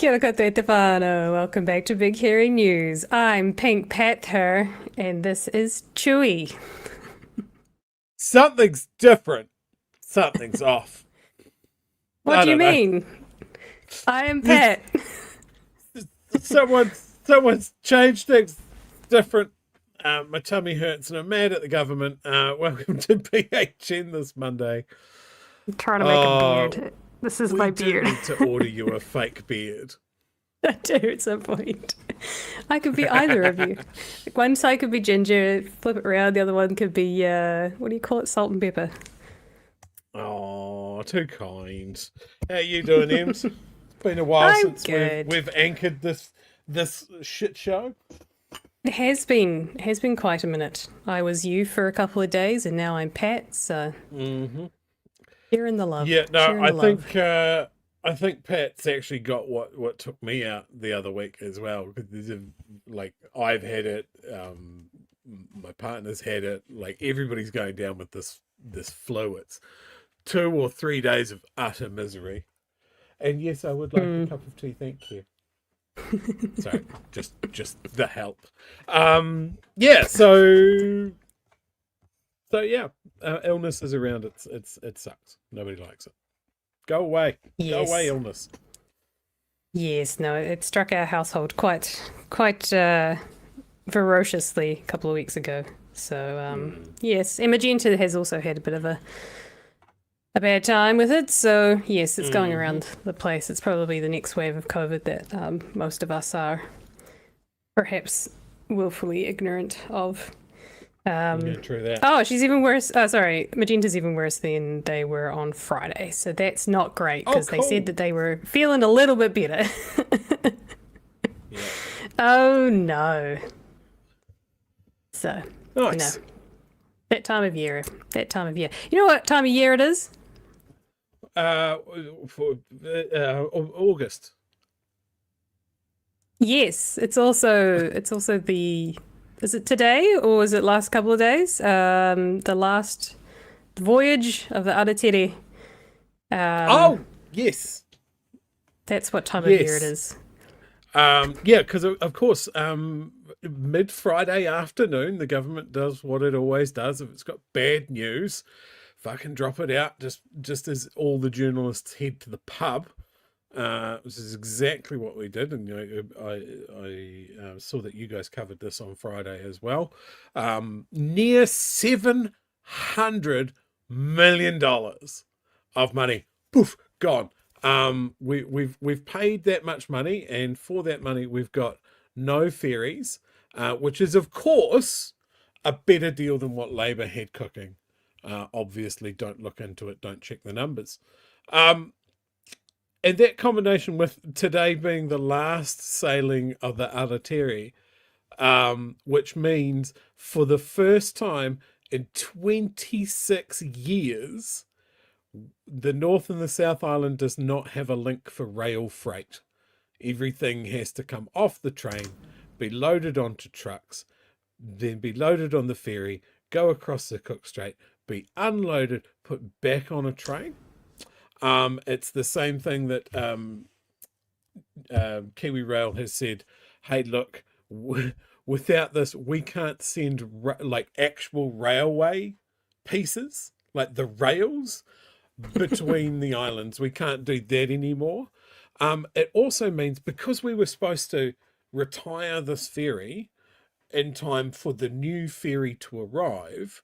Kia ora koutou te whānau. Welcome back to Big Hairy News. I'm Pink Panther, and this is Chewie. Something's different. Something's off. What I do you don't know. mean? I am This, Pat. someone's changed things different. My tummy hurts and I'm mad at the government. Welcome to BHN this Monday. I'm trying to make a Uh, beard. This is we my do beard. need to order you a fake beard. I do at some point. I could be either of you. Like one side could be ginger, flip it around. The other one could be, what do you call it? Salt and pepper. Oh, too kind. How you doing, Ems? It's been a while I'm since good. we've anchored this shit show. It has been quite a minute. I was you for a couple of days, and now I'm Pat. So Mm-hmm. sharing the love. Yeah, no, Sharing the love. I think Pat's actually got what took me out the other week as well. Because like I've had it, my partner's had it, like everybody's going down with this flu. It's 2 or 3 days of utter misery. And yes, I would like a Mm. cup of tea, thank you. Sorry, just the help. Yeah, so yeah, illness is around. It sucks. Nobody likes it. Go away. Go away, Yes. illness. Yes, no, it struck our household quite ferociously a couple of weeks ago. So, yes, and Magenta has also had a bit of a bad time with it. So, yes, it's going Mm-hmm. around the place. It's probably the next wave of COVID that most of us are perhaps willfully ignorant of. Yeah, Um, true that. oh, she's even worse. Oh, sorry, Magenta's even worse than they were on Friday. So that's not great Oh, because they said cool. that they were feeling a little bit better. Yeah. Oh no. So, you know, Nice. that time of year. That time of year. You know what time of year it is? Uh, for August. Yes, it's also the is it today or is it last couple of days? The last voyage of the Aratiri. Oh, yes, That's what time of year it yes. is. Yeah, because of course, mid Friday afternoon, the government does what it always does. If it's got bad news, fucking drop it out. Just as all the journalists head to the pub. This is exactly what we did, and I saw that you guys covered this on Friday as well. Near $700 million of money, poof, gone. We've paid that much money, and for that money, we've got no ferries, which is of course a better deal than what Labor had cooking. Obviously, don't look into it. Don't check the numbers. Um, and that combination with today being the last sailing of the Aratiri, which means for the first time in 26 years, the North and the South Island does not have a link for rail freight. Everything has to come off the train, be loaded onto trucks, then be loaded on the ferry, go across the Cook Strait, be unloaded, put back on a train. It's the same thing that Kiwi Rail has said, hey, look, without this, we can't send like actual railway pieces, like the rails between the islands. We can't do that anymore. It also means because we were supposed to retire this ferry in time for the new ferry to arrive,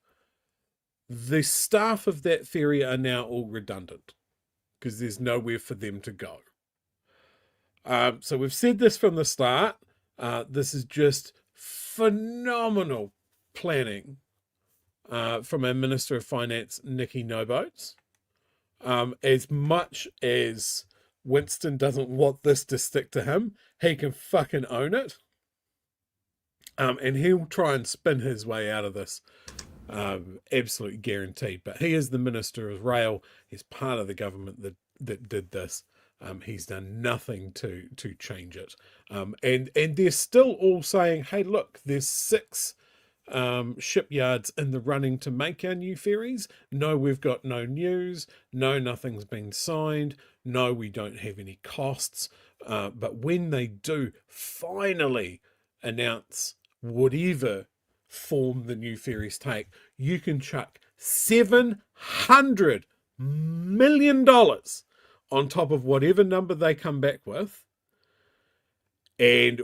the staff of that ferry are now all redundant because there's nowhere for them to go. So we've said this from the start. This is just phenomenal planning from our Minister of Finance, Nikki Noboats. As much as Winston doesn't want this to stick to him, he can fucking own it. And he'll try and spin his way out of this. Absolutely guaranteed. But he is the Minister of Rail. He's part of the government that did this. He's done nothing to change it. And they're still all saying, hey, look, there's 6 shipyards in the running to make our new ferries. No, we've got no news. No, nothing's been signed. No, we don't have any costs. But when they do finally announce whatever form the new ferries take, you can chuck $700 million on top of whatever number they come back with. And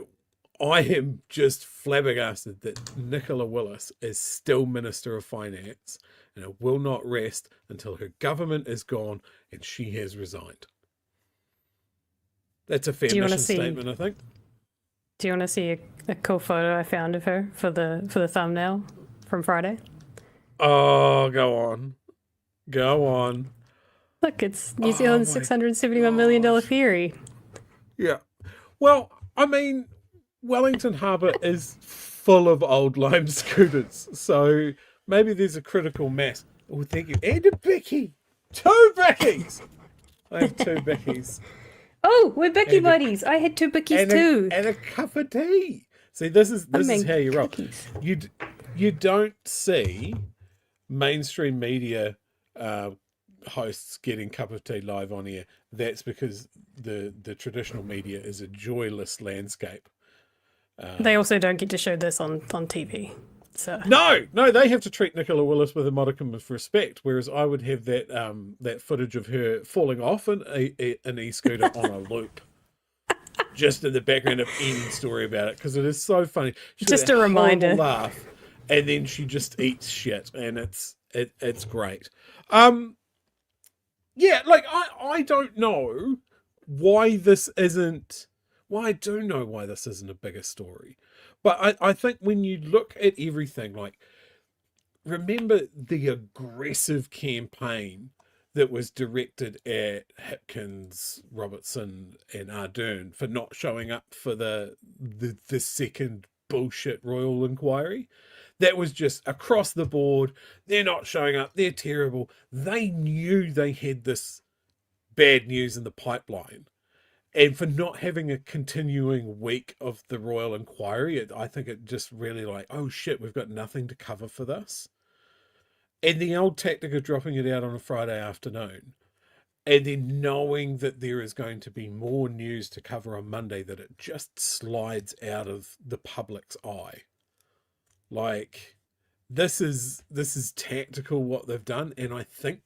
I am just flabbergasted that Nicola Willis is still Minister of Finance, and it will not rest until her government is gone and she has resigned. That's a fair mission statement, I think. Do you want to see a cool photo I found of her for the thumbnail from Friday? Oh, go on. Go on. Look, it's New Zealand's $671 million ferry. Yeah. Well, I mean, Wellington Harbour is full of old lime scooters, so maybe there's a critical mass. Oh, thank you. And a Bicky. 2 Bickies. I have 2 Bickies. Oh, we're Bicky buddies. I had 2 Bickies too. And a cup of tea. See, this is how you roll. You don't see mainstream media hosts getting cup of tea live on air. That's because the traditional media is a joyless landscape. They also don't get to show this on TV. So No, they have to treat Nicola Willis with a modicum of respect, whereas I would have that footage of her falling off an e-scooter on a loop, just in the background of any story about it, because it is so funny. Just a reminder. Laugh, and then she just eats shit, and it's great. Yeah, like I don't know why this isn't. Well, I do know why this isn't a bigger story. But I think when you look at everything, like, remember the aggressive campaign that was directed at Hipkins, Robertson, and Ardern for not showing up for the second bullshit royal inquiry? That was just across the board. They're not showing up. They're terrible. They knew they had this bad news in the pipeline. And for not having a continuing week of the royal inquiry, I think it just really like, oh shit, we've got nothing to cover for this. And the old tactic of dropping it out on a Friday afternoon, and then knowing that there is going to be more news to cover on Monday, that it just slides out of the public's eye. Like, this is tactical what they've done, and I think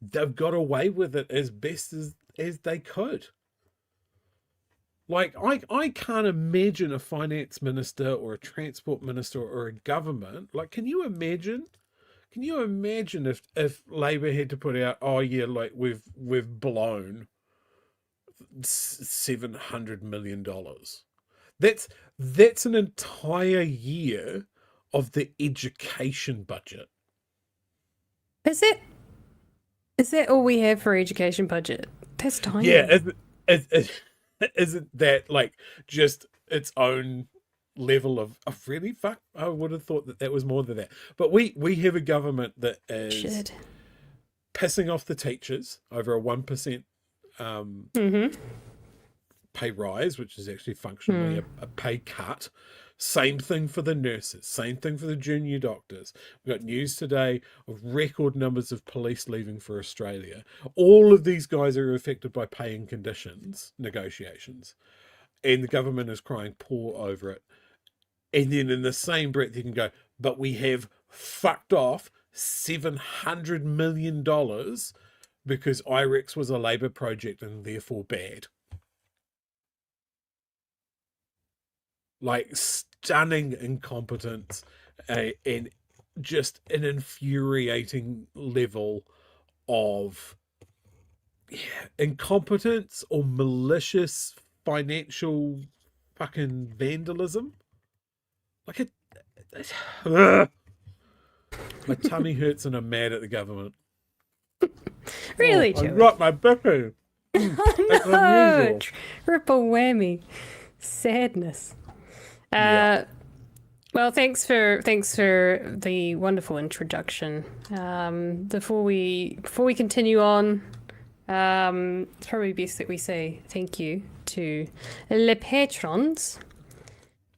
they've got away with it as best as they could. Like, I can't imagine a finance minister or a transport minister or a government. Like, can you imagine if Labour had to put out, oh yeah, like we've blown $700 million. That's an entire year of the education budget. Is that all we have for education budget? That's tiny. Yeah, isn't that like just its own level of really fuck? I would have thought that was more than that. But we have a government that is pissing off the teachers over a 1% pay rise, which is actually functionally a pay cut. Same thing for the nurses. Same thing for the junior doctors. We've got news today of record numbers of police leaving for Australia. All of these guys are affected by pay and conditions negotiations. And the government is crying poor over it. And then in the same breath you can go, but we have fucked off $700 million because IREX was a Labour project and therefore bad. Like, stunning incompetence and just an infuriating level of incompetence or malicious financial fucking vandalism. Like, my tummy hurts and I'm mad at the government. Really, I Chewie? got my bippy. Oh no! Triple whammy. Sadness. Well, thanks for the wonderful introduction. Before we continue on, it's probably best that we say thank you to le patrons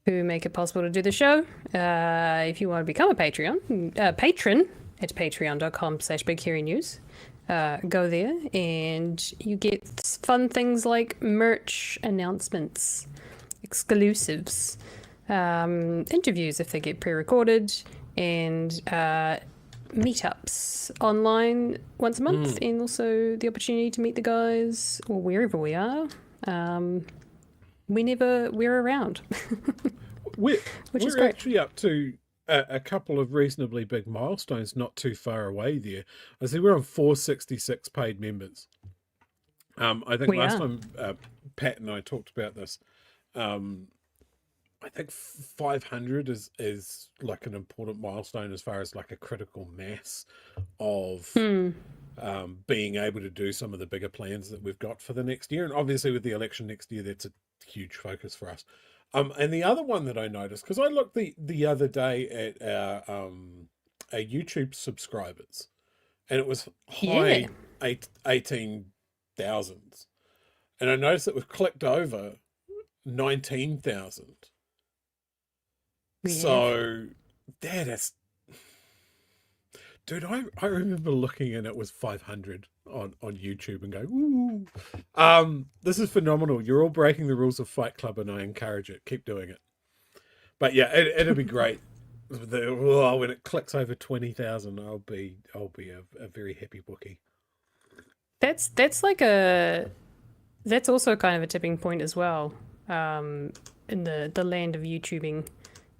who make it possible to do the show. If you want to become a patron at patreon.com/BigHairyNews. go there and you get fun things like merch announcements, exclusives, interviews if they get pre-recorded, and meetups online once a month, and also the opportunity to meet the guys or wherever we are. We're around. We're is great. actually up to a couple of reasonably big milestones not too far away there. I see we're on 466 paid members. I think last time Pat and I talked about this, I think 500 is like an important milestone as far as like a critical mass of being able to do some of the bigger plans that we've got for the next year. And obviously with the election next year, that's a huge focus for us. And the other one that I noticed, because I looked the other day at our YouTube subscribers, and it was high 18,000. And I noticed that we've clicked over 19,000. Yeah. So that is, dude, I remember looking and it was 500 on YouTube and going, ooh. This is phenomenal. You're all breaking the rules of Fight Club and I encourage it. Keep doing it. But yeah, it'll be great. When it clicks over 20,000, I'll be a very happy bookie. That's also kind of a tipping point as well, in the land of YouTubing.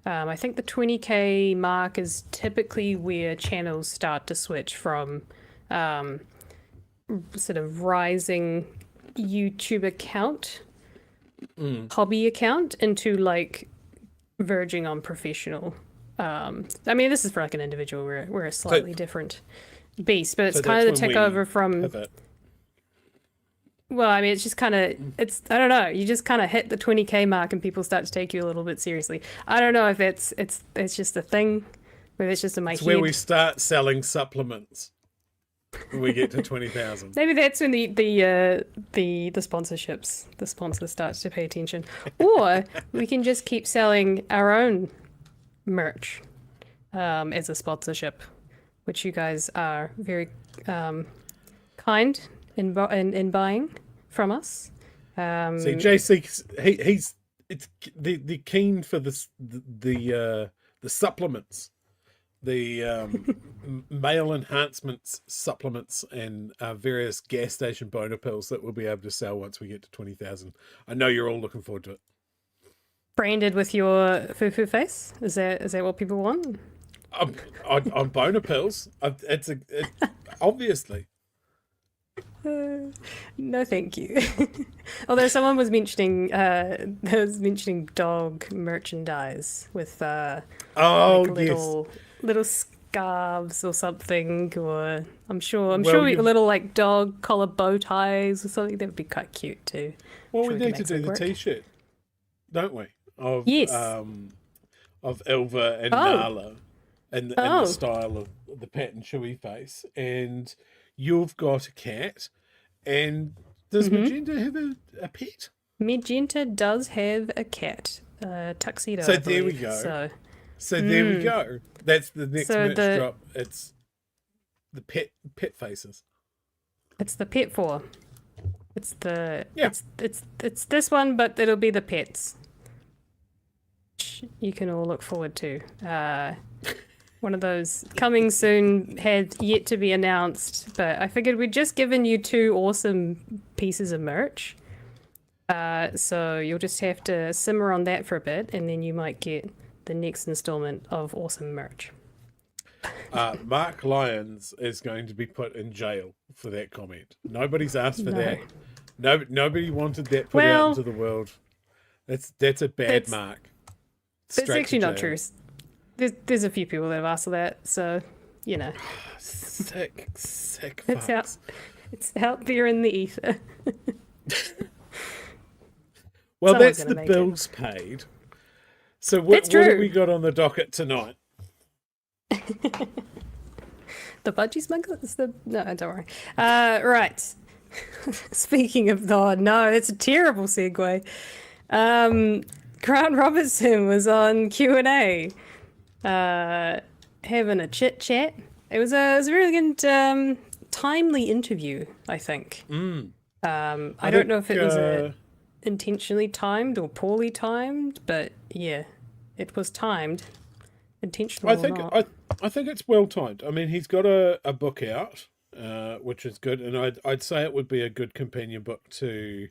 I think the 20k mark is typically where channels start to switch from sort of rising YouTube account, hobby account, into like verging on professional. I mean, this is for like an individual. We're a slightly different beast, but it's kind of the tick over from. Well, I mean, it's just kind of, I don't know, you just kind of hit the 20k mark and people start to take you a little bit seriously. I don't know if it's just a thing, maybe it's just in my head. It's where we start selling supplements when we get to 20,000. Maybe that's when the sponsorships, the sponsor starts to pay attention. Or we can just keep selling our own merch as a sponsorship, which you guys are very kind in buying from us. See, JC, they're keen for this, the supplements, the male enhancements supplements, and various gas station boner pills that we'll be able to sell once we get to 20,000. I know you're all looking forward to it. Branded with your foo-foo face? Is that what people want? On boner pills, it's obviously. No, thank you. Although someone was mentioning, dog merchandise with little scarves or something, or I'm sure little like dog collar bow ties or something. That would be quite cute too. Well, we need to do the T-shirt, don't we? Of Elva and Nala, and the style of the Pat and Chewie face, and you've got a cat, and does Magenta have a pet? Magenta does have a cat, Tuxedo. So there we go. So there we go. That's the next merch drop. It's the pet faces. It's the pet four. It's it's this one, but it'll be the pets. You can all look forward to. One of those coming soon, had yet to be announced, but I figured we'd just given you 2 awesome pieces of merch. So you'll just have to simmer on that for a bit, and then you might get the next installment of awesome merch. Mark Lyons is going to be put in jail for that comment. Nobody's asked for that. Nobody wanted that put out into the world. That's a bad mark. That's actually not true. There's a few people that have asked for that, so you know. Sick it's out there in the ether. Well, that's the bills paid. So what have we got on the docket tonight? The budgie smugglers? No, don't worry. Right. Speaking of no, it's a terrible segue. Grant Robertson was on Q&A. Having a chit chat. It was a really good timely interview, I think. I don't think, know if it was intentionally timed or poorly timed, but yeah, it was timed, intentional or not. I think it's well timed. I mean, he's got a book out, which is good, and I'd say it would be a good companion book to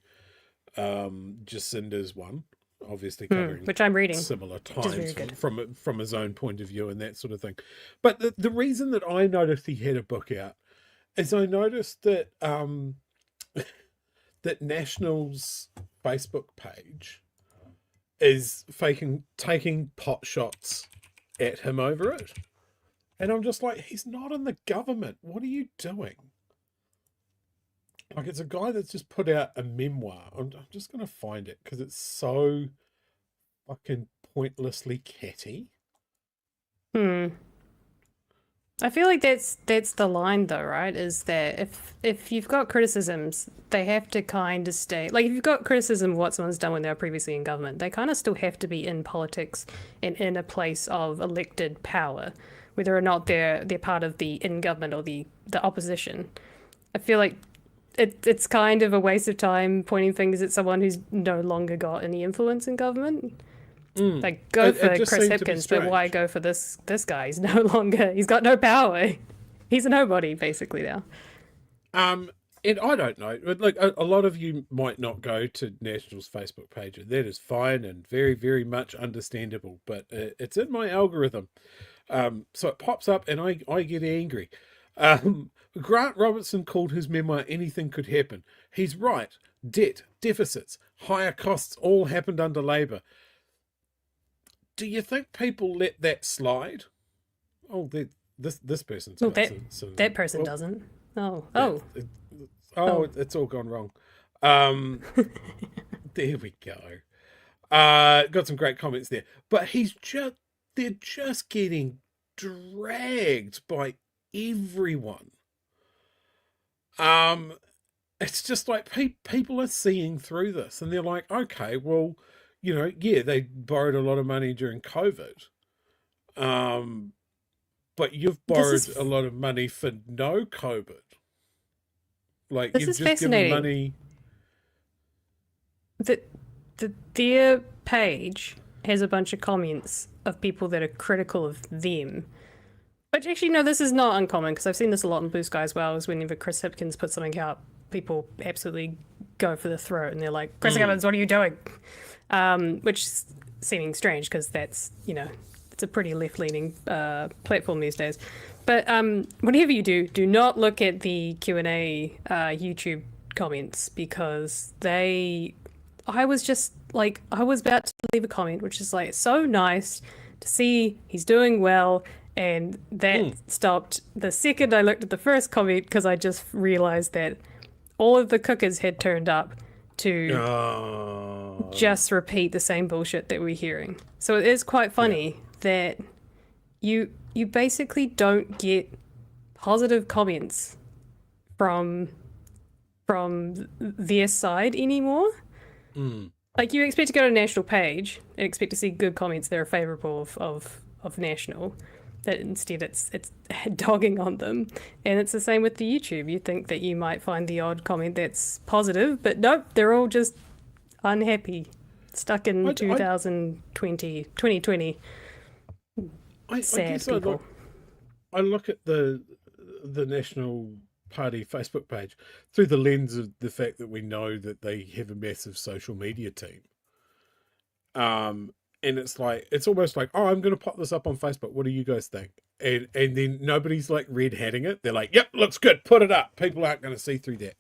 Jacinda's one, obviously covering which I'm reading, similar which is very times good. from his own point of view and that sort of thing. But the reason that I noticed he had a book out is I noticed that that National's Facebook page is taking pot shots at him over it. And I'm just like, he's not in the government. What are you doing? Like, it's a guy that's just put out a memoir. I'm just going to find it because it's so fucking pointlessly catty. I feel like that's the line though, right? Is that if you've got criticisms, they have to kind of stay. Like if you've got criticism of what someone's done when they were previously in government, they kind of still have to be in politics and in a place of elected power, whether or not they're part of the in government or the opposition. I feel like it's kind of a waste of time pointing fingers at someone who's no longer got any influence in government. Like go for Chris Hipkins, but why go for this guy? He's no longer. He's got no power. He's a nobody basically now. And I don't know. Like a lot of you might not go to National's Facebook page, and that is fine and very, very much understandable. But it's in my algorithm, so it pops up, and I get angry. Grant Robertson called his memoir "Anything Could Happen." He's right. Debt, deficits, higher costs all happened under Labour. Do you think people let that slide? Oh, this person's got some that person doesn't. It's all gone wrong. There we go. Got some great comments there, but they're just getting dragged by everyone. It's just like people are seeing through this, and they're like, okay, well, you know, yeah, they borrowed a lot of money during COVID. But you've borrowed a lot of money for no COVID. Like, you've just given money. Their page has a bunch of comments of people that are critical of them. Which actually, no, this is not uncommon because I've seen this a lot in Blue Sky as well, is whenever Chris Hipkins puts something out, people absolutely go for the throat and they're like, Chris Hipkins, what are you doing? Which is seeming strange because that's, you know, it's a pretty left-leaning platform these days. But whatever you do not look at the Q&A YouTube comments because I was about to leave a comment, which is like, so nice to see he's doing well. And that stopped the second I looked at the first comment because I just realized that all of the cookers had turned up to just repeat the same bullshit that we're hearing. So it is quite funny that you basically don't get positive comments from their side anymore. Like you expect to go to a National page and expect to see good comments that are favourable of National. That instead it's dogging on them, and it's the same with the YouTube. You think that you might find the odd comment that's positive, but nope, they're all just unhappy, stuck in 2020. Sad people. I look at the National Party Facebook page through the lens of the fact that we know that they have a massive social media team. And it's almost like, oh, I'm going to pop this up on Facebook. What do you guys think? And then nobody's like red hatting it. They're like, yep, looks good. Put it up. People aren't going to see through that.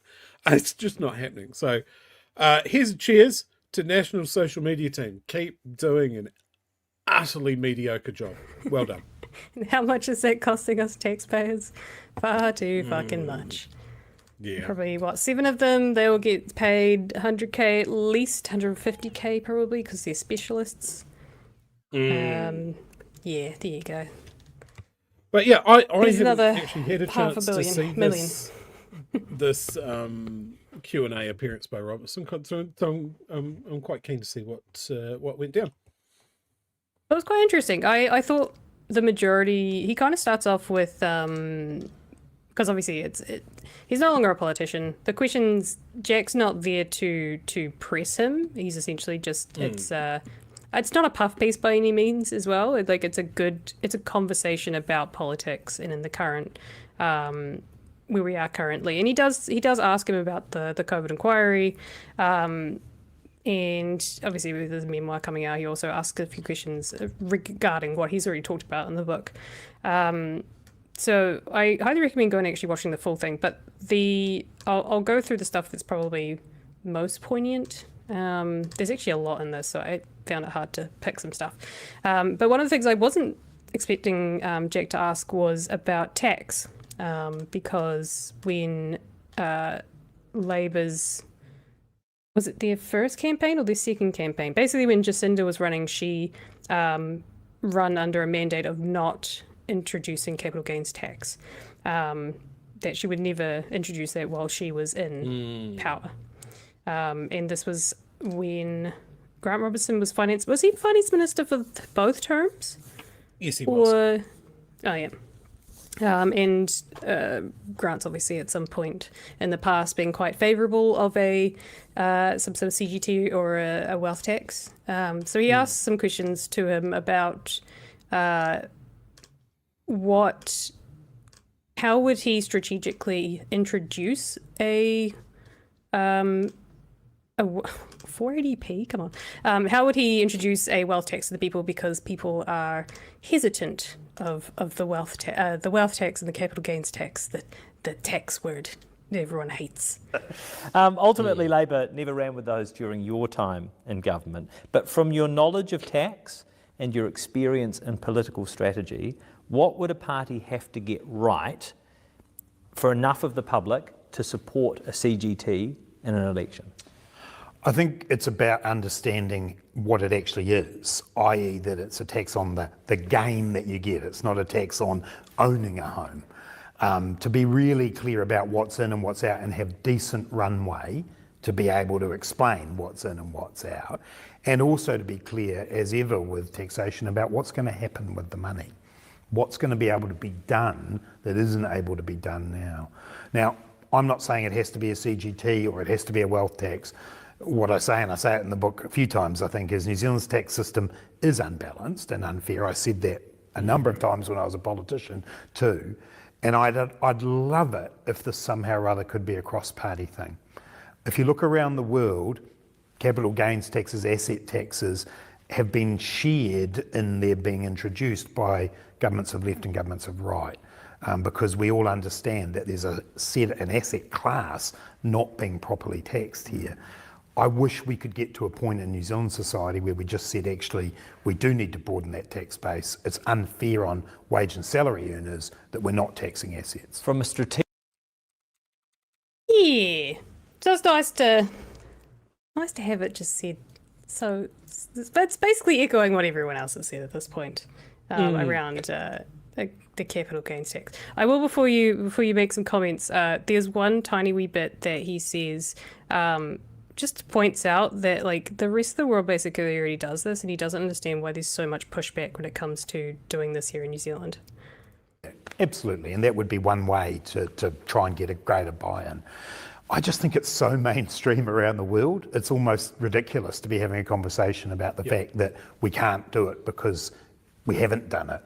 It's just not happening. So here's a cheers to National social media team. Keep doing an utterly mediocre job. Well done. How much is that costing us taxpayers? Far too fucking much. Yeah. Probably, 7 of them, they will get paid 100k, at least 150k probably, because they're specialists. Yeah, there you go. But yeah, I haven't another actually had a chance to see this Q&A appearance by Robertson. So I'm quite keen to see what went down. It was quite interesting. I thought the majority, he kind of starts off with because obviously he's no longer a politician. The questions, Jack's not there to press him. He's essentially just it's not a puff piece by any means as well. It's a conversation about politics and in the current where we are currently. And he does ask him about the COVID inquiry. And obviously with his memoir coming out, he also asks a few questions regarding what he's already talked about in the book. So I highly recommend going and actually watching the full thing. But I'll go through the stuff that's probably most poignant. There's actually a lot in this, so I found it hard to pick some stuff. But one of the things I wasn't expecting Jack to ask was about tax, because when Labour's... Was it their first campaign or their second campaign? Basically, when Jacinda was running, she run under a mandate of not introducing capital gains tax. That she would never introduce that while she was in power. And this was when Grant Robertson was finance... Was he finance minister for both terms? Yes, he was. Oh, yeah. And Grant's obviously at some point in the past been quite favourable of some sort of CGT or a wealth tax. So he asked some questions to him about how would he strategically introduce a 480p? Come on. How would he introduce a wealth tax to the people, because people are hesitant of the wealth tax and the capital gains tax, the tax word that everyone hates. Ultimately, Labor never ran with those during your time in government. But from your knowledge of tax and your experience in political strategy, what would a party have to get right for enough of the public to support a CGT in an election? I think it's about understanding what it actually is, i.e. that it's a tax on the gain that you get. It's not a tax on owning a home. To be really clear about what's in and what's out and have decent runway to be able to explain what's in and what's out. And also to be clear, as ever with taxation, about what's going to happen with the money. What's going to be able to be done that isn't able to be done now. Now, I'm not saying it has to be a CGT or it has to be a wealth tax. What I say, and I say it in the book a few times, I think, is New Zealand's tax system is unbalanced and unfair. I said that a number of times when I was a politician too. And I'd love it if this somehow or other could be a cross-party thing. If you look around the world, capital gains taxes, asset taxes have been shared in their being introduced by governments of left and governments of right. Because we all understand that there's an asset class not being properly taxed here. I wish we could get to a point in New Zealand society where we just said, actually, we do need to broaden that tax base. It's unfair on wage and salary earners that we're not taxing assets. From a strategic... Yeah, just nice to have it just said. So it's basically echoing what everyone else has said at this point around the capital gains tax. I will, before you make some comments, there's one tiny wee bit that he says just points out that like the rest of the world basically already does this, and he doesn't understand why there's so much pushback when it comes to doing this here in New Zealand. Absolutely, and that would be one way to try and get a greater buy-in. I just think it's so mainstream around the world, it's almost ridiculous to be having a conversation about the fact that we can't do it because we haven't done it.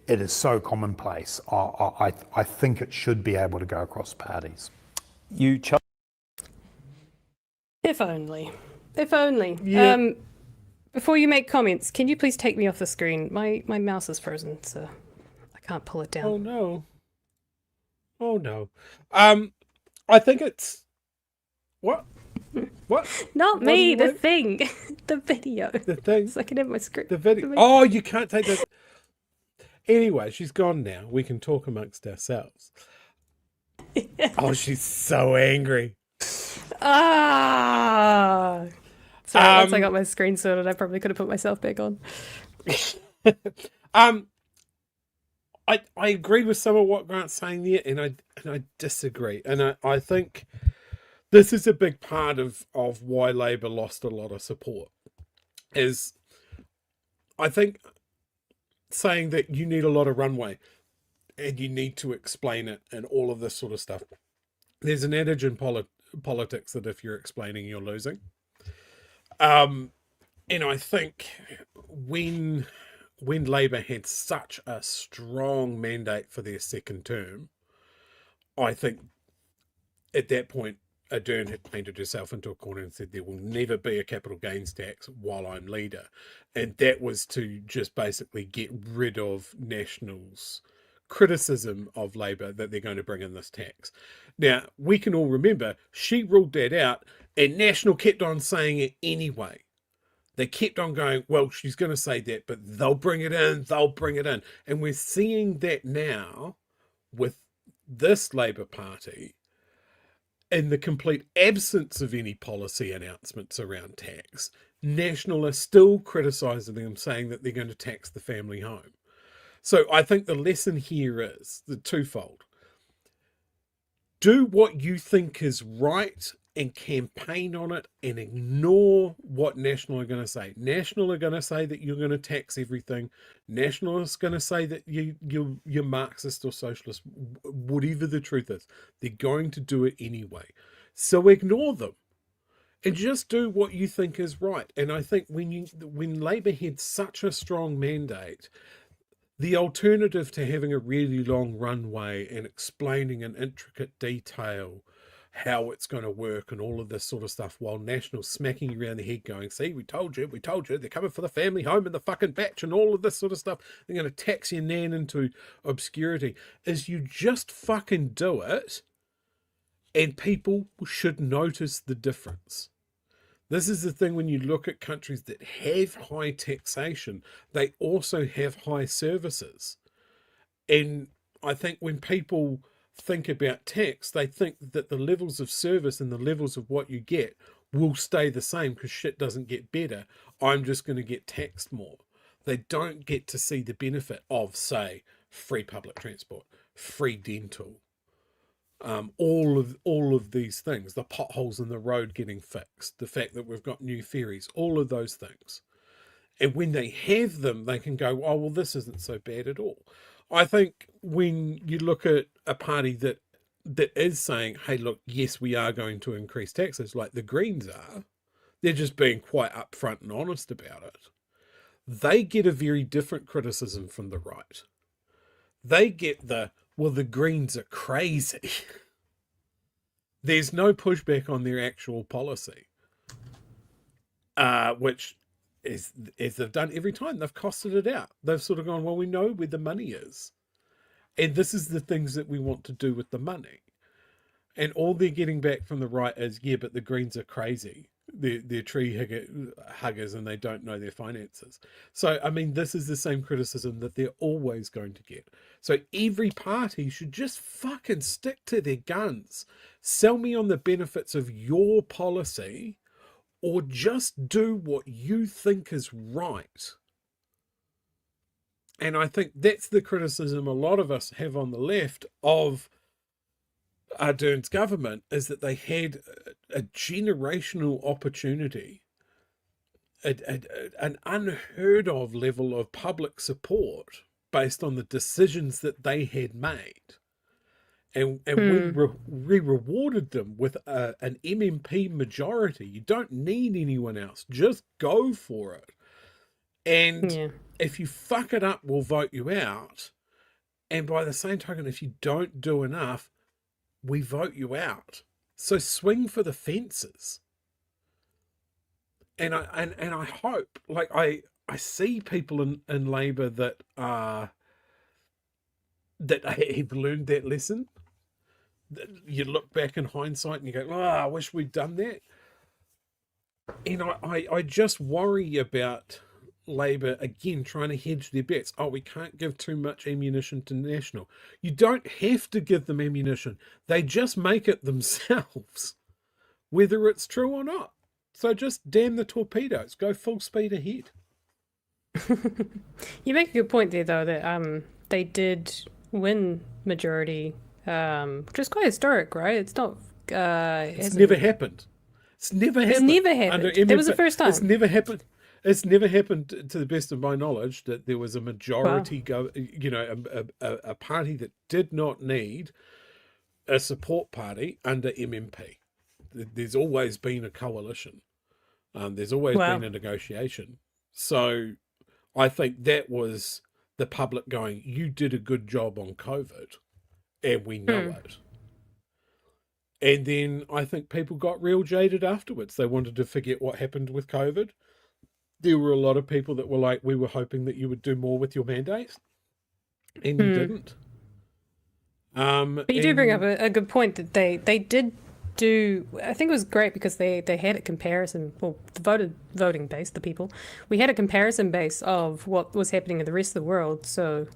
It is so commonplace. I think it should be able to go across parties. You chose... If only. If only. Yeah. Before you make comments, can you please take me off the screen? My mouse is frozen, so I can't pull it down. Oh no. Oh no. I think it's... What? What? Not What me, do you the want? thing. The video. The thing? So I can have my screen. The video. Oh, you can't take that. Anyway, she's gone now. We can talk amongst ourselves. Oh, she's so angry. Ah. Sorry, once I got my screen sorted, I probably could have put myself back on. I agree with some of what Grant's saying there, and I disagree. And I think this is a big part of why Labour lost a lot of support. Is I think saying that you need a lot of runway and you need to explain it and all of this sort of stuff. There's an adage in politics that if you're explaining, you're losing. And I think when Labour had such a strong mandate for their second term, I think at that point, Ardern had painted herself into a corner and said there will never be a capital gains tax while I'm leader. And that was to just basically get rid of National's criticism of Labour that they're going to bring in this tax. Now, we can all remember she ruled that out and National kept on saying it anyway. They kept on going, well, she's going to say that, but they'll bring it in, they'll bring it in. And we're seeing that now with this Labour Party, in the complete absence of any policy announcements around tax, National are still criticising them, saying that they're going to tax the family home. So I think the lesson here is the twofold. Do what you think is right and campaign on it and ignore what National are going to say. National are going to say that you're going to tax everything. National is going to say that you're Marxist or socialist, whatever the truth is. They're going to do it anyway. So ignore them and just do what you think is right. And I think when Labour had such a strong mandate, the alternative to having a really long runway and explaining in intricate detail how it's going to work and all of this sort of stuff, while National's smacking you around the head going, see, we told you, they're coming for the family home and the fucking batch and all of this sort of stuff, they're going to tax your nan into obscurity, is you just fucking do it and people should notice the difference. This is the thing, when you look at countries that have high taxation, they also have high services. And I think when people think about tax, they think that the levels of service and the levels of what you get will stay the same because shit doesn't get better. I'm just going to get taxed more. They don't get to see the benefit of, say, free public transport, free dental, all of these things, the potholes in the road getting fixed, the fact that we've got new ferries, all of those things. And when they have them, they can go, oh, well, this isn't so bad at all. I think when you look at a party that is saying, hey, look, yes, we are going to increase taxes, like the Greens are, they're just being quite upfront and honest about it. They get a very different criticism from the right. They get the Greens are crazy. There's no pushback on their actual policy, which is, as they've done every time, they've costed it out. They've sort of gone, well, we know where the money is. And this is the things that we want to do with the money. And all they're getting back from the right is, yeah, but the Greens are crazy. They're tree huggers and they don't know their finances. So, I mean, this is the same criticism that they're always going to get. So every party should just fucking stick to their guns. Sell me on the benefits of your policy, or just do what you think is right. And I think that's the criticism a lot of us have on the left of Ardern's government, is that they had a generational opportunity, an unheard of level of public support based on the decisions that they had made. And we rewarded them with an MMP majority. You don't need anyone else. Just go for it. And if you fuck it up, we'll vote you out. And by the same token, if you don't do enough, we vote you out. So swing for the fences. And I hope, like, I see people in Labour that have learned that lesson. You look back in hindsight and you go, oh, I wish we'd done that. And I just worry about Labour, again, trying to hedge their bets. Oh, we can't give too much ammunition to National. You don't have to give them ammunition. They just make it themselves, whether it's true or not. So just damn the torpedoes. Go full speed ahead. You make a good point there, though, that they did win majority, which is quite historic, right? It's not... it's never happened. It's never happened. It's never happened. It was the first time. It's never happened. It's never happened, to the best of my knowledge, that there was a majority a party that did not need a support party under MMP. There's always been a coalition. There's always Wow. been a negotiation. So I think that was the public going, you did a good job on COVID, and we know it. And then I think people got real jaded afterwards. They wanted to forget what happened with COVID. There were a lot of people that were like, we were hoping that you would do more with your mandate, and you didn't. But you do bring up a good point that they did do. I think it was great because they had a comparison. Well, the voting base, the people, we had a comparison base of what was happening in the rest of the world. So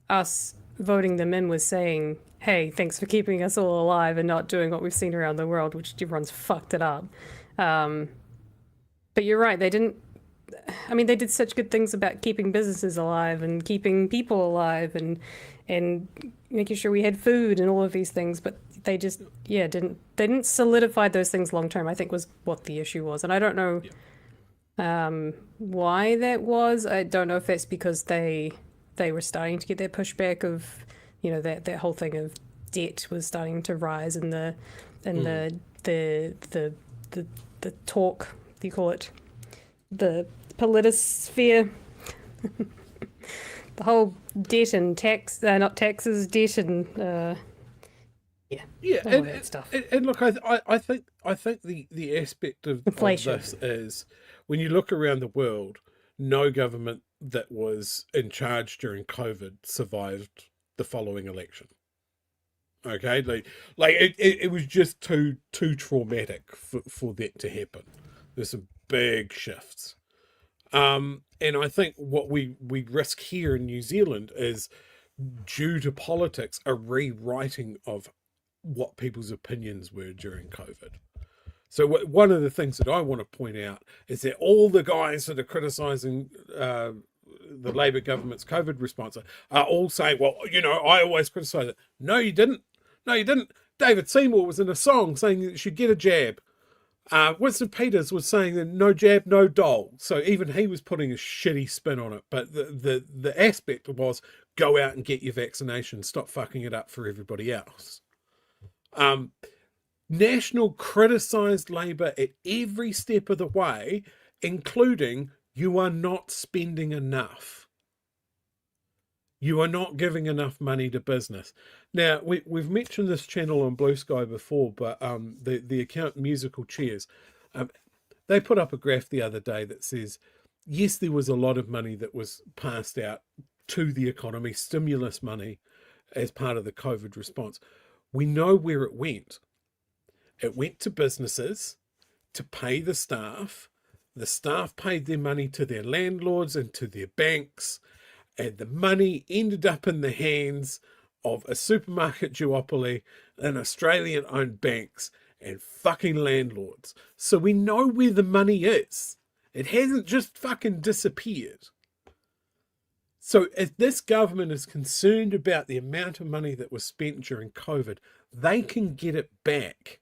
us voting them in was saying, hey, thanks for keeping us all alive and not doing what we've seen around the world, which everyone's fucked it up. But you're right, they didn't. I mean, they did such good things about keeping businesses alive and keeping people alive and making sure we had food and all of these things, but they just didn't solidify those things long term, I think, was what the issue was. And I don't know why that was. I don't know if that's because they were starting to get that pushback of, that whole thing of debt was starting to rise in the talk, do you call it, the politisphere, the whole debt and tax, not taxes, debt and all that stuff. And look, I think the aspect of Inflation. this is, when you look around the world, no government that was in charge during COVID survived the following election. Okay, it was just too traumatic for that to happen. There's some big shifts. And I think what we risk here in New Zealand is, due to politics, a rewriting of what people's opinions were during COVID. So one of the things that I want to point out is that all the guys that are criticising the Labour government's COVID response are all saying, well, I always criticise it. No, you didn't. No, you didn't. David Seymour was in a song saying that you should get a jab. Winston Peters was saying that no jab, no dole. So even he was putting a shitty spin on it. But the aspect was, go out and get your vaccination. Stop fucking it up for everybody else. National criticised Labour at every step of the way, including, you are not spending enough. You are not giving enough money to business. Now, we've mentioned this channel on Blue Sky before, but the account Musical Chairs, they put up a graph the other day that says, yes, there was a lot of money that was passed out to the economy, stimulus money, as part of the COVID response. We know where it went. It went to businesses to pay the staff. The staff paid their money to their landlords and to their banks, and the money ended up in the hands of a supermarket duopoly and Australian-owned banks and fucking landlords. So we know where the money is. It hasn't just fucking disappeared. So if this government is concerned about the amount of money that was spent during COVID, they can get it back.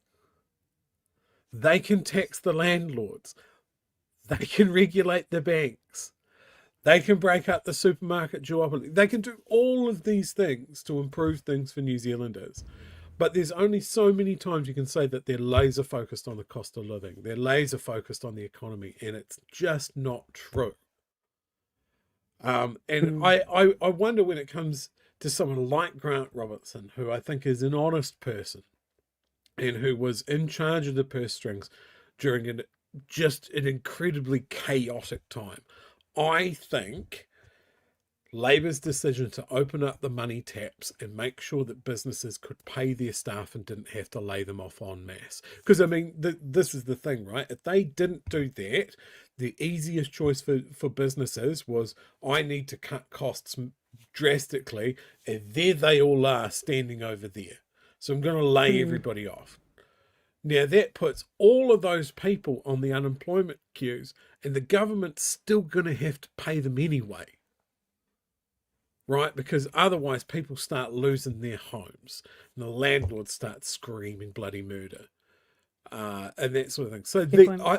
They can tax the landlords. They can regulate the banks. They can break up the supermarket duopoly. They can do all of these things to improve things for New Zealanders. But there's only so many times you can say that they're laser focused on the cost of living. They're laser focused on the economy, and it's just not true. And I wonder, when it comes to someone like Grant Robertson, who I think is an honest person and who was in charge of the purse strings during an incredibly chaotic time. I think Labour's decision to open up the money taps and make sure that businesses could pay their staff and didn't have to lay them off en masse. Because, I mean, this is the thing, right? If they didn't do that, the easiest choice for businesses was, I need to cut costs drastically, and there they all are standing over there. So I'm going to lay everybody off. Now, that puts all of those people on the unemployment queues, and the government's still going to have to pay them anyway. Right? Because otherwise people start losing their homes, and the landlords start screaming bloody murder, and that sort of thing. So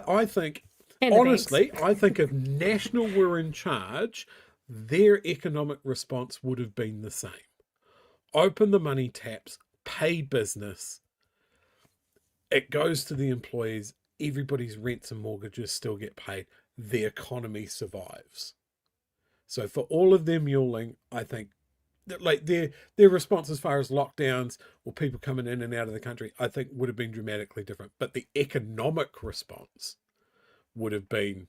I think And the honestly, banks. I think if National were in charge, their economic response would have been the same. Open the money taps, pay business. It goes to the employees. Everybody's rents and mortgages still get paid. The economy survives. So for all of their muling, I think that like their response as far as lockdowns or people coming in and out of the country, I think would have been dramatically different. But the economic response would have been,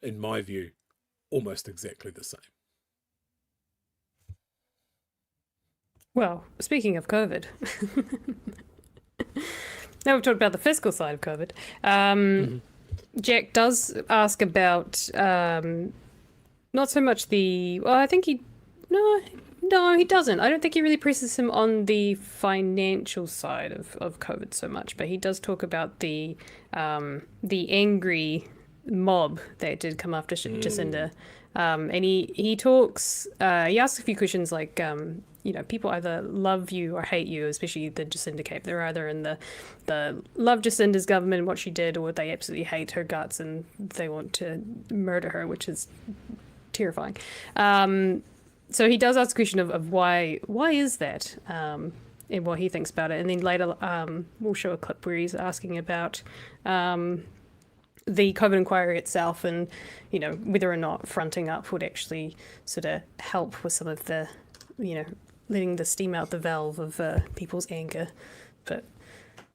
in my view, almost exactly the same. Well, speaking of COVID, now we've talked about the fiscal side of COVID. Jack does ask about not so much the. Well, I think he. No, he doesn't. I don't think he really presses him on the financial side of COVID so much, but he does talk about the angry mob that did come after Jacinda. And he talks, he asks a few questions like, people either love you or hate you, especially the Jacinda cape. They're either in the love Jacinda's government and what she did, or they absolutely hate her guts and they want to murder her, which is terrifying. So he does ask the question of why is that, and what he thinks about it. And then later we'll show a clip where he's asking about the COVID inquiry itself and, whether or not fronting up would actually sort of help with some of the, letting the steam out the valve of people's anger. But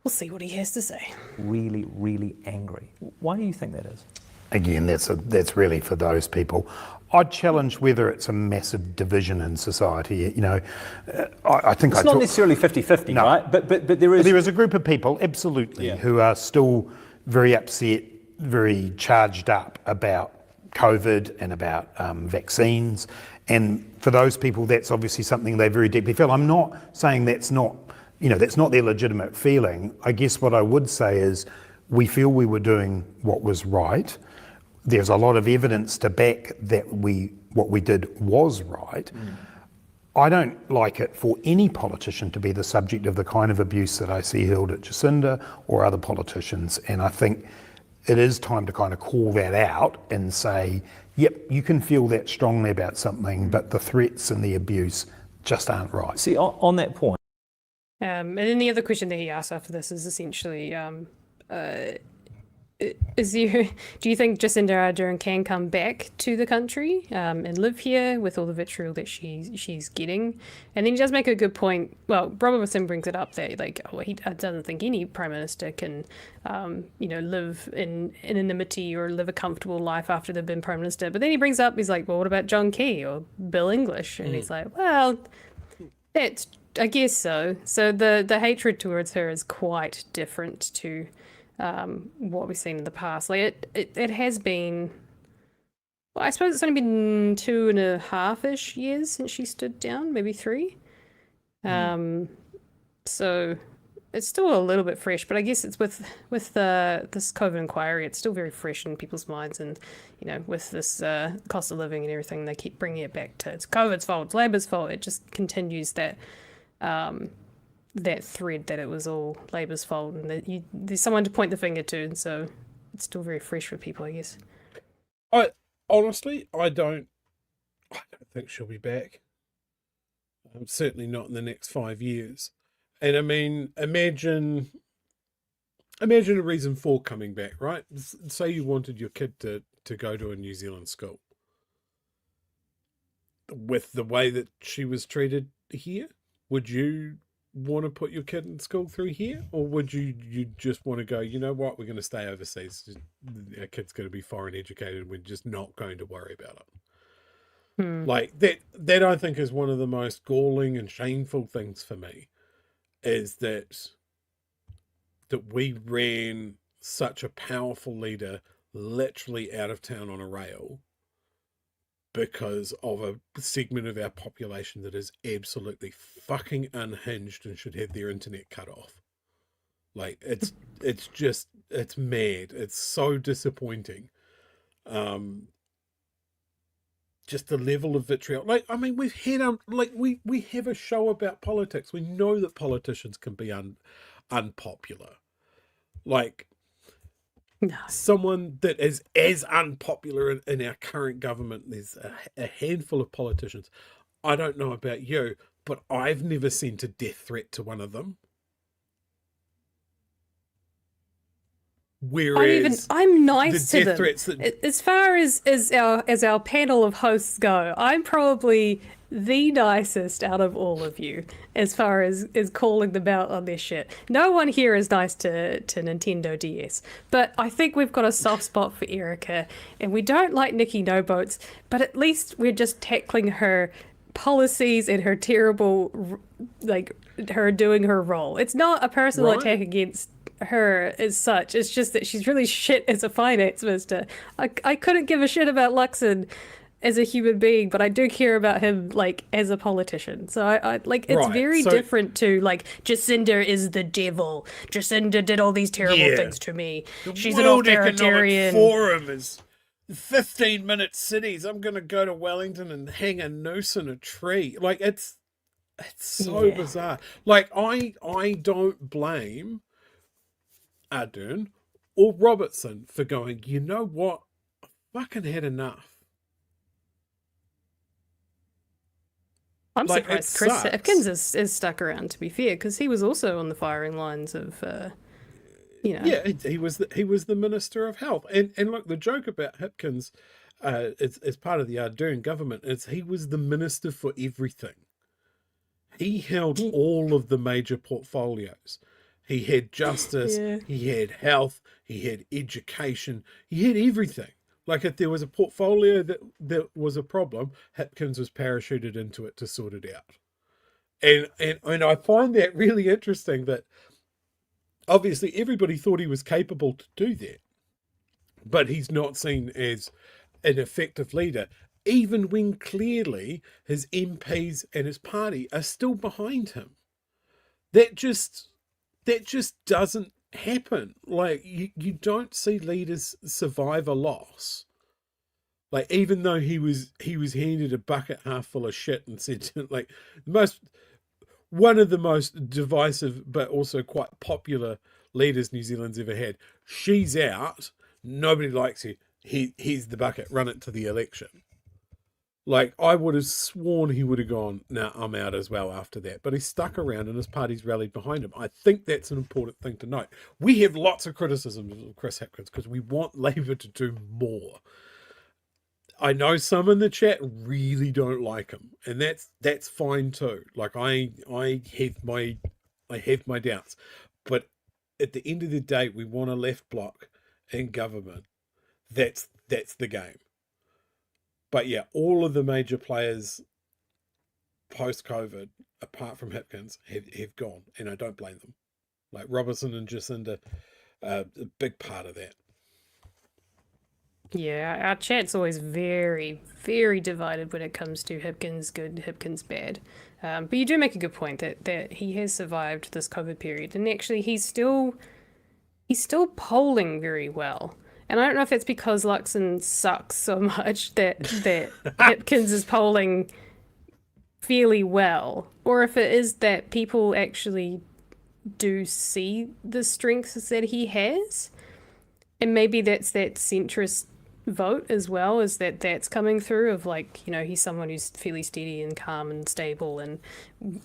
we'll see what he has to say. Really, really angry. Why do you think that is? Again, that's really for those people. I'd challenge whether it's a massive division in society. I think it's not necessarily 50-50, no. right? But there is... There is a group of people, absolutely, who are still very upset, very charged up about COVID and about vaccines. And for those people, that's obviously something they very deeply feel. I'm not saying that's not their legitimate feeling. I guess what I would say is we feel we were doing what was right. There's a lot of evidence to back that what we did was right. I don't like it for any politician to be the subject of the kind of abuse that I see hurled at Jacinda or other politicians. And I think it is time to kind of call that out and say, yep, you can feel that strongly about something, but the threats and the abuse just aren't right. See, on that point. And then the other question that he asked after this is essentially, do you think Jacinda Ardern can come back to the country and live here with all the vitriol that she's getting? And then he does make a good point. Well, Robertson brings it up that he doesn't think any prime minister can, live in anonymity or live a comfortable life after they've been prime minister. But then he brings up, he's like, well, what about John Key or Bill English? And he's like, well, that's, I guess so. So the hatred towards her is quite different to what we've seen in the past. Like it has been, well, I suppose it's only been 2.5-ish years since she stood down, maybe 3. So it's still a little bit fresh, but I guess it's with this COVID inquiry, it's still very fresh in people's minds. And, with this cost of living and everything, they keep bringing it back to it's COVID's fault, it's Labour's fault. It just continues that thread that it was all Labour's fault and that there's someone to point the finger to, and so it's still very fresh for people, I guess. I don't think she'll be back. Certainly not in the next 5 years. And I mean, imagine a reason for coming back, right? Say you wanted your kid to go to a New Zealand school. With the way that she was treated here, would you want to put your kid in school through here, or would you just want to go, you know what, we're going to stay overseas, our kid's going to be foreign educated, we're just not going to worry about it? Like that I think is one of the most galling and shameful things for me, is that we ran such a powerful leader literally out of town on a rail because of a segment of our population that is absolutely fucking unhinged and should have their internet cut off. Like it's mad. It's so disappointing. Just the level of vitriol. Like, I mean, we've had we have a show about politics. We know that politicians can be unpopular. Like, No. Someone that is as unpopular in our current government. There's a handful of politicians. I don't know about you, but I've never sent a death threat to one of them. Whereas I'm nice the to death them. threats that As far as our panel of hosts go, I'm probably the nicest out of all of you as far as calling them out on their shit. No one here is nice to Nintendo DS, but I think we've got a soft spot for Erica, and we don't like Nikki No Boats, but at least we're just tackling her policies and her terrible, like, her doing her role. It's not a personal Right. attack against her as such. It's just that she's really shit as a finance minister. I couldn't give a shit about Luxon as a human being, but I do care about him, like, as a politician. So I like, it's Right, very so- different to, like, Jacinda is the devil. Jacinda did all these terrible Yeah. things to me. the She's an World Economic authoritarian. Forum is 15-minute cities. I'm going to go to Wellington and hang a noose in a tree. Like, it's so Yeah. bizarre. Like, I don't blame Ardern or Robertson for going, you know what? I fucking had enough. I'm Like, surprised it Chris sucks. Hipkins is stuck around, to be fair, because he was also on the firing lines of, you know. Yeah, he was the Minister of Health. And look, the joke about Hipkins, as part of the Ardern government, is he was the Minister for everything. He held all of the major portfolios. He had justice, Yeah. he had health, he had education, he had everything. Like, if there was a portfolio that was a problem, Hipkins was parachuted into it to sort it out. And I find that really interesting, that obviously everybody thought he was capable to do that, but he's not seen as an effective leader, even when clearly his MPs and his party are still behind him. That just doesn't happen. Like, you don't see leaders survive a loss. Like, even though he was handed a bucket half full of shit and said, like, one of the most divisive but also quite popular leaders New Zealand's ever had. She's out. Nobody likes her. Here's the bucket. Run it to the election. Like, I would have sworn he would have gone, nah, I'm out as well after that. But he stuck around and his party's rallied behind him. I think that's an important thing to note. We have lots of criticisms of Chris Hipkins because we want Labour to do more. I know some in the chat really don't like him, and that's fine too. Like, I have my doubts, but at the end of the day, we want a left bloc in government. That's the game. But yeah, all of the major players post-COVID, apart from Hipkins, have gone, and I don't blame them. Like, Robertson and Jacinda, a big part of that. Yeah, our chat's always very, very divided when it comes to Hipkins good, Hipkins bad. But you do make a good point that he has survived this COVID period, and actually he's still polling very well. And I don't know if it's because Luxon sucks so much that Hipkins is polling fairly well, or if it is that people actually do see the strengths that he has, and maybe that's that centrist vote as well, is that's coming through of, like, you know, he's someone who's fairly steady and calm and stable and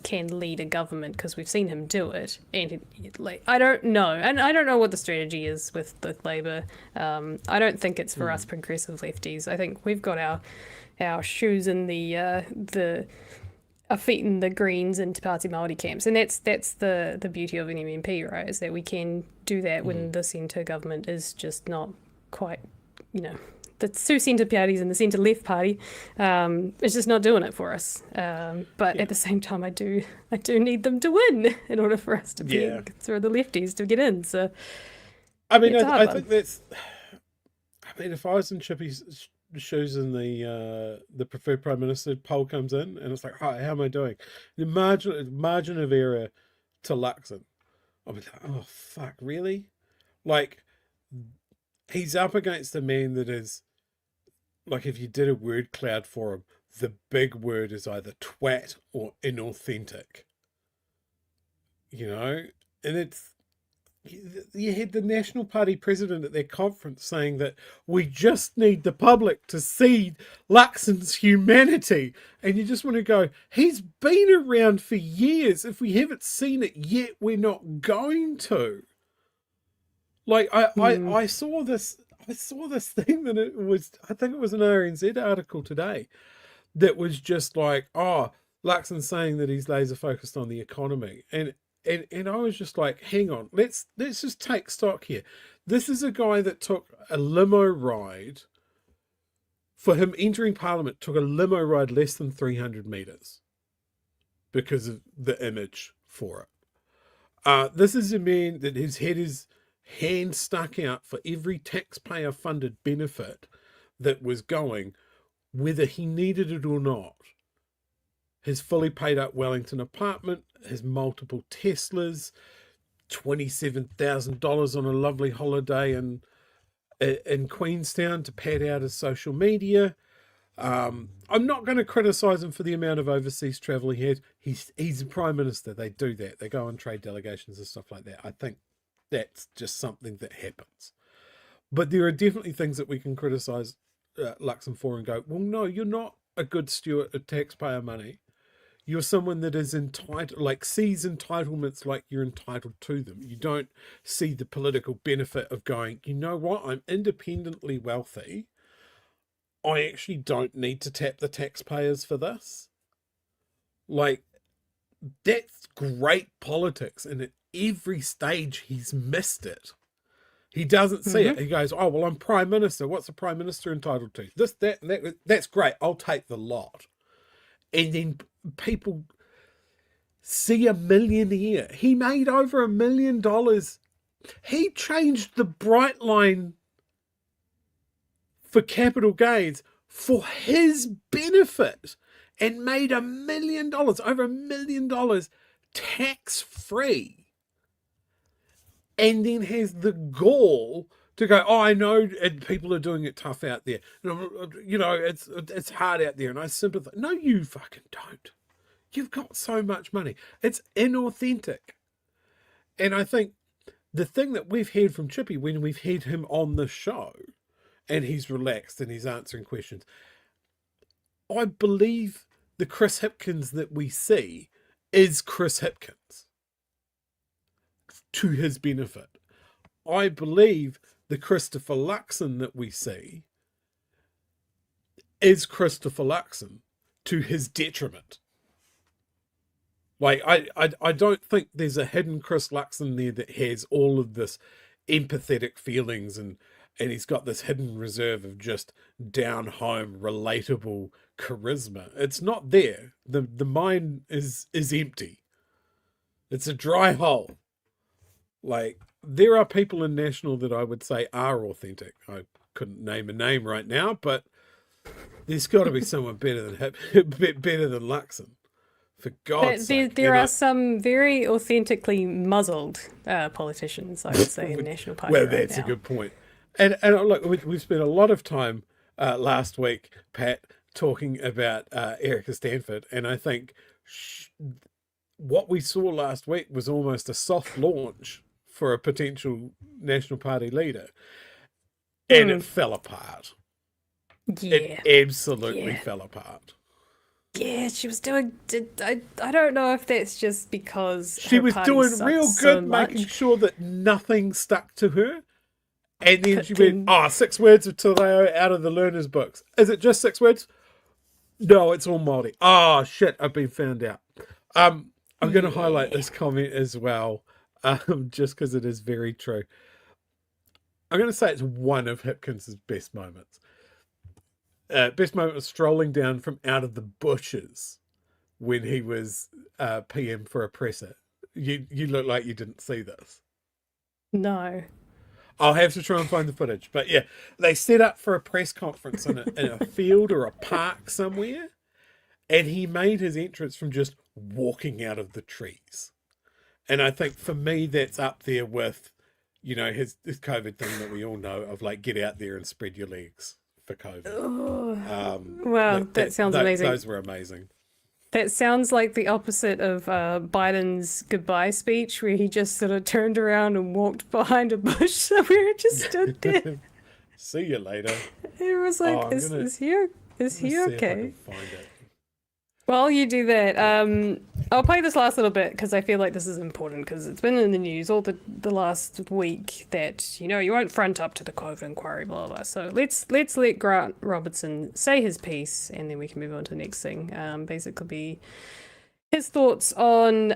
can lead a government because we've seen him do it. And like, I don't know, and I don't know what the strategy is with Labour. I don't think it's for us progressive lefties. I think we've got our shoes in the our feet in the Greens and Te Pāti Māori camps, and that's the beauty of an MMP, right? Is that we can do that when the centre government is just not quite, you know, the two centre parties and the centre left party is just not doing it for us. But at the same time, I do need them to win in order for us to be through the lefties to get in. So I mean, it's a hard I one. think that's. I mean, if I was in Chippy's shoes and the preferred prime minister poll comes in and it's like, hi, how am I doing? The margin of error to Luxon, I'll be like, oh fuck, really? Like, he's up against a man that is, like, if you did a word cloud for him, the big word is either twat or inauthentic. You know? And it's you had the National Party president at their conference saying that we just need the public to see Luxon's humanity. And you just want to go, he's been around for years. If we haven't seen it yet, we're not going to. Like, I saw this thing that it was, I think it was an RNZ article today that was just like, oh, Luxon's saying that he's laser focused on the economy. And I was just like, hang on, let's just take stock here. This is a guy that took a limo ride. For him entering Parliament, took a limo ride less than 300 metres because of the image for it. This is a man that has had his hand stuck out for every taxpayer-funded benefit that was going, whether he needed it or not. His fully paid up Wellington apartment, his multiple Teslas, $27,000 on a lovely holiday in Queenstown to pad out his social media. I'm not going to criticise him for the amount of overseas travel he had. He's a prime minister. They do that. They go on trade delegations and stuff like that. I think that's just something that happens. But there are definitely things that we can criticise Luxon for and go, well, no, you're not a good steward of taxpayer money. You're someone that is entitled, like sees entitlements like you're entitled to them. You don't see the political benefit of going, you know what, I'm independently wealthy. I actually don't need to tap the taxpayers for this. Like, that's great politics. And at every stage, he's missed it. He doesn't see it. He goes, oh, well, I'm Prime Minister. What's the Prime Minister entitled to? This, that, and that. That's great. I'll take the lot. And then people see a millionaire. He made over $1 million. He changed the bright line for capital gains for his benefit and made $1 million, over $1 million tax free. And then has the gall to go, oh, I know people are doing it tough out there. You know, it's hard out there, and I sympathize. No, you fucking don't. You've got so much money. It's inauthentic. And I think the thing that we've heard from Chippy when we've had him on the show, and he's relaxed and he's answering questions, I believe the Chris Hipkins that we see is Chris Hipkins to his benefit. I believe the Christopher Luxon that we see is Christopher Luxon to his detriment. Like, I don't think there's a hidden Chris Luxon there that has all of this empathetic feelings and he's got this hidden reserve of just down home, relatable charisma. It's not there. The mind is empty. It's a dry hole. Like, there are people in National that I would say are authentic. I couldn't name a name right now, but there's got to be someone better than Luxon. For God's sake. There are some very authentically muzzled politicians, I would say, in National Party. Well, right that's now. a good point. And look, we've spent a lot of time last week, Pat, talking about Erica Stanford, and I think what we saw last week was almost a soft launch for a potential National Party leader, and it fell apart. Yeah. It absolutely fell apart. Yeah, she was doing. I don't know if that's just because she was doing real good, so making sure that nothing stuck to her. And then she went, 6 words of Te Reo out of the learner's books. Is it just 6 words? No, it's all Māori. Oh, shit, I've been found out. I'm going to highlight this comment as well, just because it is very true. I'm going to say it's one of Hipkins' best moments. Best moment was strolling down from out of the bushes when he was PM for a presser. You look like you didn't see this. No. I'll have to try and find the footage. But yeah, they set up for a press conference in a field or a park somewhere, and he made his entrance from just walking out of the trees. And I think for me, that's up there with, you know, his COVID thing that we all know of, like, get out there and spread your legs for COVID. Wow, that sounds amazing. Those were amazing. That sounds like the opposite of Biden's goodbye speech, where he just sort of turned around and walked behind a bush somewhere and just stood there. See you later. It was like, Oh, is he okay? See if I can find it. While you do that, I'll play this last little bit because I feel like this is important because it's been in the news all the last week that, you know, you won't front up to the COVID inquiry, blah, blah, blah. So let's let Grant Robertson say his piece and then we can move on to the next thing. Basically be his thoughts on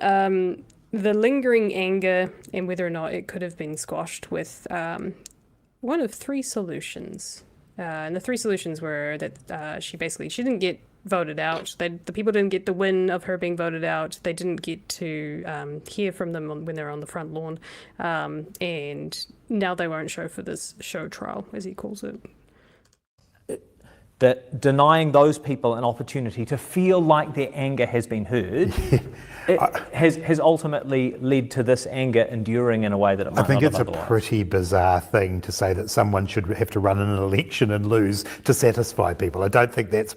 the lingering anger and whether or not it could have been squashed with one of three solutions. And the three solutions were that she didn't get voted out. The people didn't get the win of her being voted out. They didn't get to hear from them when they're on the front lawn. And now they won't show for this show trial, as he calls it. That denying those people an opportunity to feel like their anger has been heard has ultimately led to this anger enduring in a way that it might I think not it's have a otherwise. pretty bizarre thing to say that someone should have to run an election and lose to satisfy people. I don't think that's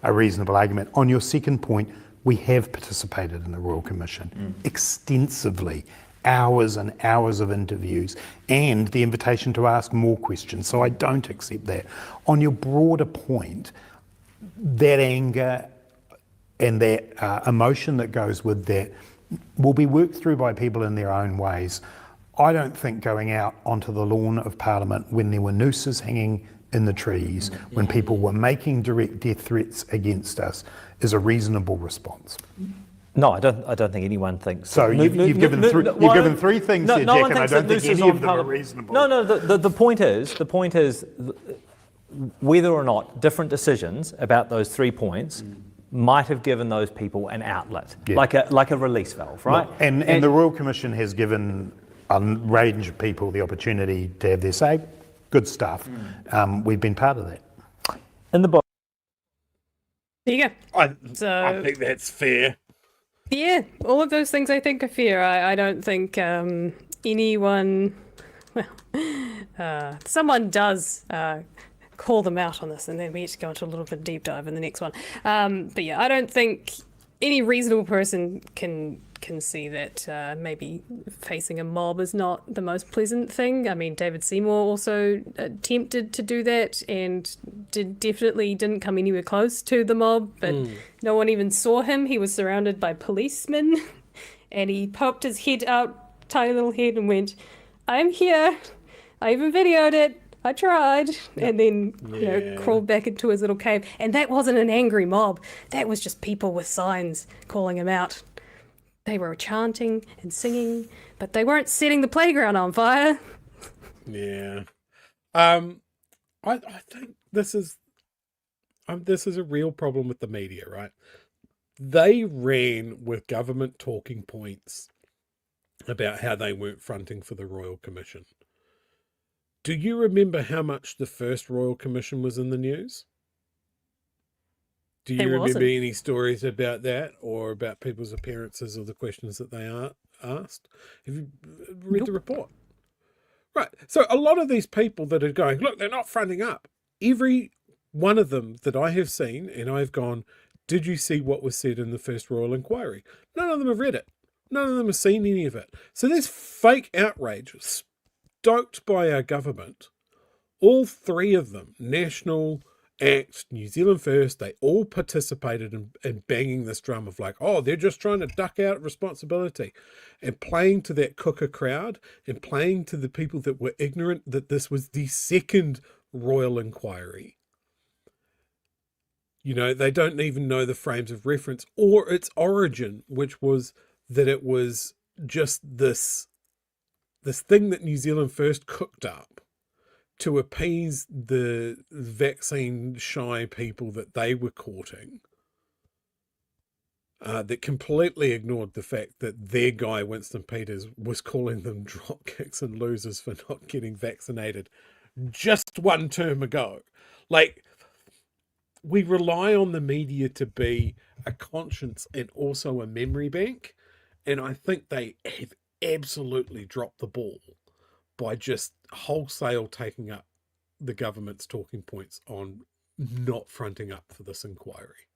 a reasonable argument. On your second point, we have participated in the Royal Commission extensively. Hours and hours of interviews and the invitation to ask more questions. So I don't accept that. On your broader point, that anger and that emotion that goes with that will be worked through by people in their own ways. I don't think going out onto the lawn of Parliament when there were nooses hanging in the trees, when people were making direct death threats against us, is a reasonable response. No, I don't think anyone thinks. So you've given three things here, Jack, and I don't think any of them are reasonable. No. The point is whether or not different decisions about those 3 points might have given those people an outlet, like a release valve, right? Look, and the Royal Commission has given a range of people the opportunity to have their say. Good stuff. We've been part of that. In the book. There you go. I think that's fair. Yeah, all of those things I think are fair. I don't think anyone... Well, someone does call them out on this, and then we get to go into a little bit deep dive in the next one. But yeah, I don't think any reasonable person can see that maybe facing a mob is not the most pleasant thing. I mean, David Seymour also attempted to do that and definitely didn't come anywhere close to the mob, but no one even saw him. He was surrounded by policemen and he poked his head out, tiny little head, and went, "I'm here. I even videoed it. I tried," and then crawled back into his little cave. And that wasn't an angry mob. That was just people with signs calling him out. They were chanting and singing, but they weren't setting the playground on fire. Yeah. I think this is a real problem with the media, right? They ran with government talking points about how they weren't fronting for the Royal Commission. Do you remember how much the first Royal Commission was in the news? Do you remember any stories about that or about people's appearances or the questions that they asked? Have you read the report? Right. So a lot of these people that are going, look, they're not fronting up. Every one of them that I have seen, and I've gone, did you see what was said in the first Royal Inquiry? None of them have read it. None of them have seen any of it. So there's fake outrage stoked by our government. All three of them, National, Act, New Zealand First, they all participated in banging this drum of like, oh, they're just trying to duck out responsibility, and playing to that cooker crowd and playing to the people that were ignorant that this was the second Royal Inquiry. You know, they don't even know the frames of reference or its origin, which was that it was just this thing that New Zealand First cooked up to appease the vaccine shy people that they were courting, that completely ignored the fact that their guy, Winston Peters, was calling them dropkicks and losers for not getting vaccinated just one term ago. Like, we rely on the media to be a conscience and also a memory bank. And I think they have absolutely dropped the ball by just wholesale taking up the government's talking points on not fronting up for this inquiry.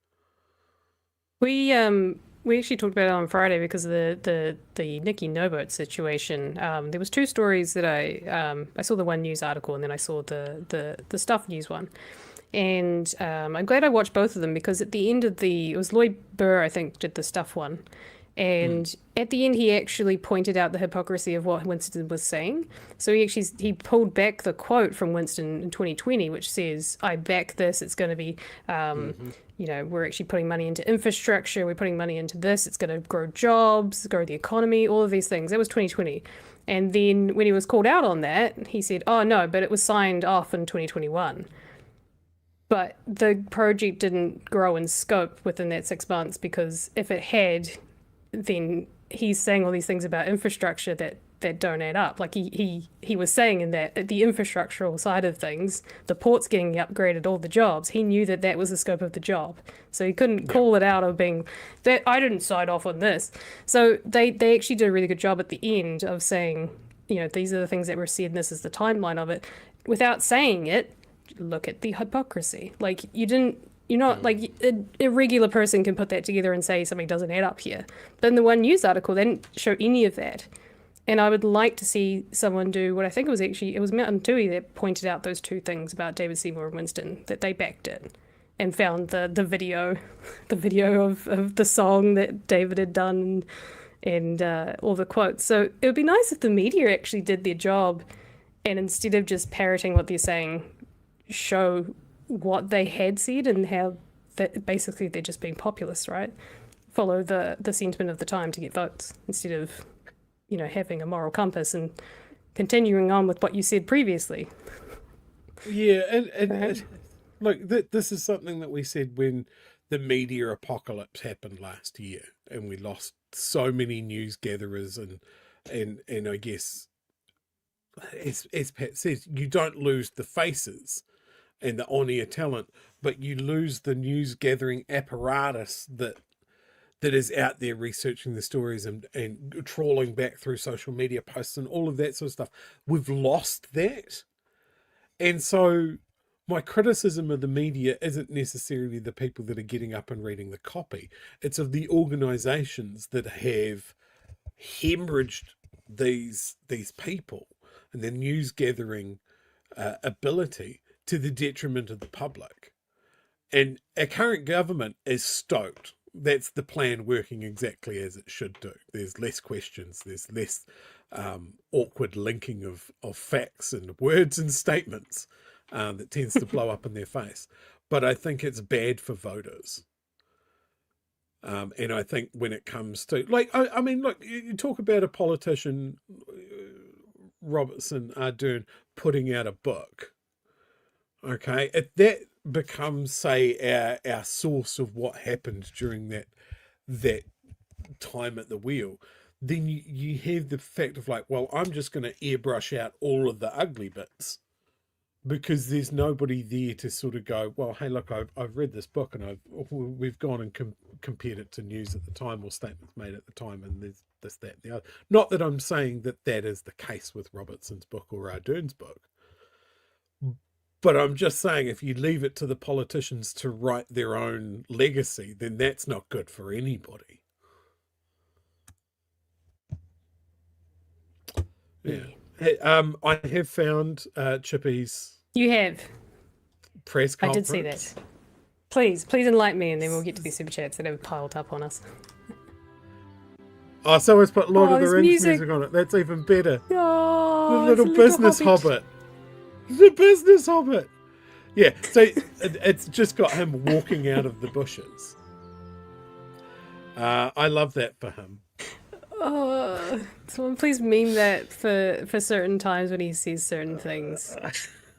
We actually talked about it on Friday because of the Nikki Noboat situation. There was two stories that I saw the one news article and then I saw the Stuff News one. And I'm glad I watched both of them because at the end of it was Lloyd Burr, I think, did the Stuff one. And at the end, he actually pointed out the hypocrisy of what Winston was saying. So he pulled back the quote from Winston in 2020, which says, "I back this. It's going to be, we're actually putting money into infrastructure. We're putting money into this. It's going to grow jobs, grow the economy, all of these things." That was 2020. And then when he was called out on that, he said, "Oh no, but it was signed off in 2021." But the project didn't grow in scope within that 6 months because if it had, then he's saying all these things about infrastructure that don't add up. Like he was saying in that the infrastructural side of things, the port's getting upgraded, all the jobs. He knew that was the scope of the job, so he couldn't call it out of being that I didn't sign off on this. So they actually did a really good job at the end of saying, these are the things that were said, and this is the timeline of it, without saying it. Look at the hypocrisy. Like you're not like a regular person can put that together and say something doesn't add up here. But in the one news article, they didn't show any of that. And I would like to see someone do what I think it was Mountain Tui that pointed out those two things about David Seymour and Winston, that they backed it and found the video, of the song that David had done and all the quotes. So it would be nice if the media actually did their job and instead of just parroting what they're saying, show what they had said and how that basically they're just being populist, right? Follow the sentiment of the time to get votes instead of, having a moral compass and continuing on with what you said previously. Yeah, and look, this is something that we said when the media apocalypse happened last year, and we lost so many news gatherers, and I guess, as Pat says, you don't lose the faces and the on-air talent, but you lose the news gathering apparatus that is out there researching the stories and trawling back through social media posts and all of that sort of stuff. We've lost that. And so my criticism of the media isn't necessarily the people that are getting up and reading the copy. It's of the organizations that have hemorrhaged these people and their news gathering ability to the detriment of the public. And our current government is stoked. That's the plan working exactly as it should do. There's less questions. There's less awkward linking of facts and words and statements that tends to blow up in their face. But I think it's bad for voters. And I think when it comes to, I mean, look, you talk about a politician, Robertson, Ardern, putting out a book. Okay, that becomes, say, our source of what happened during that time at the wheel. Then you have the fact of well, I'm just going to airbrush out all of the ugly bits because there's nobody there to sort of go, well, hey, look, I've read this book and we've gone and compared it to news at the time or statements made at the time, and there's this, that, and the other. Not that I'm saying that is the case with Robertson's book or Ardern's book. But I'm just saying, if you leave it to the politicians to write their own legacy, then that's not good for anybody. Yeah. Hey, I have found Chippy's. You have. Press conference. I did see that. Please enlighten me, and then we'll get to the super chats that have piled up on us. Oh, so it's put Lord of the Rings music on it. That's even better. Oh, the little business hobbit. The business hobbit. Yeah, so it's just got him walking out of the bushes. I love that for him. Oh, someone please meme that for certain times when he says certain things. I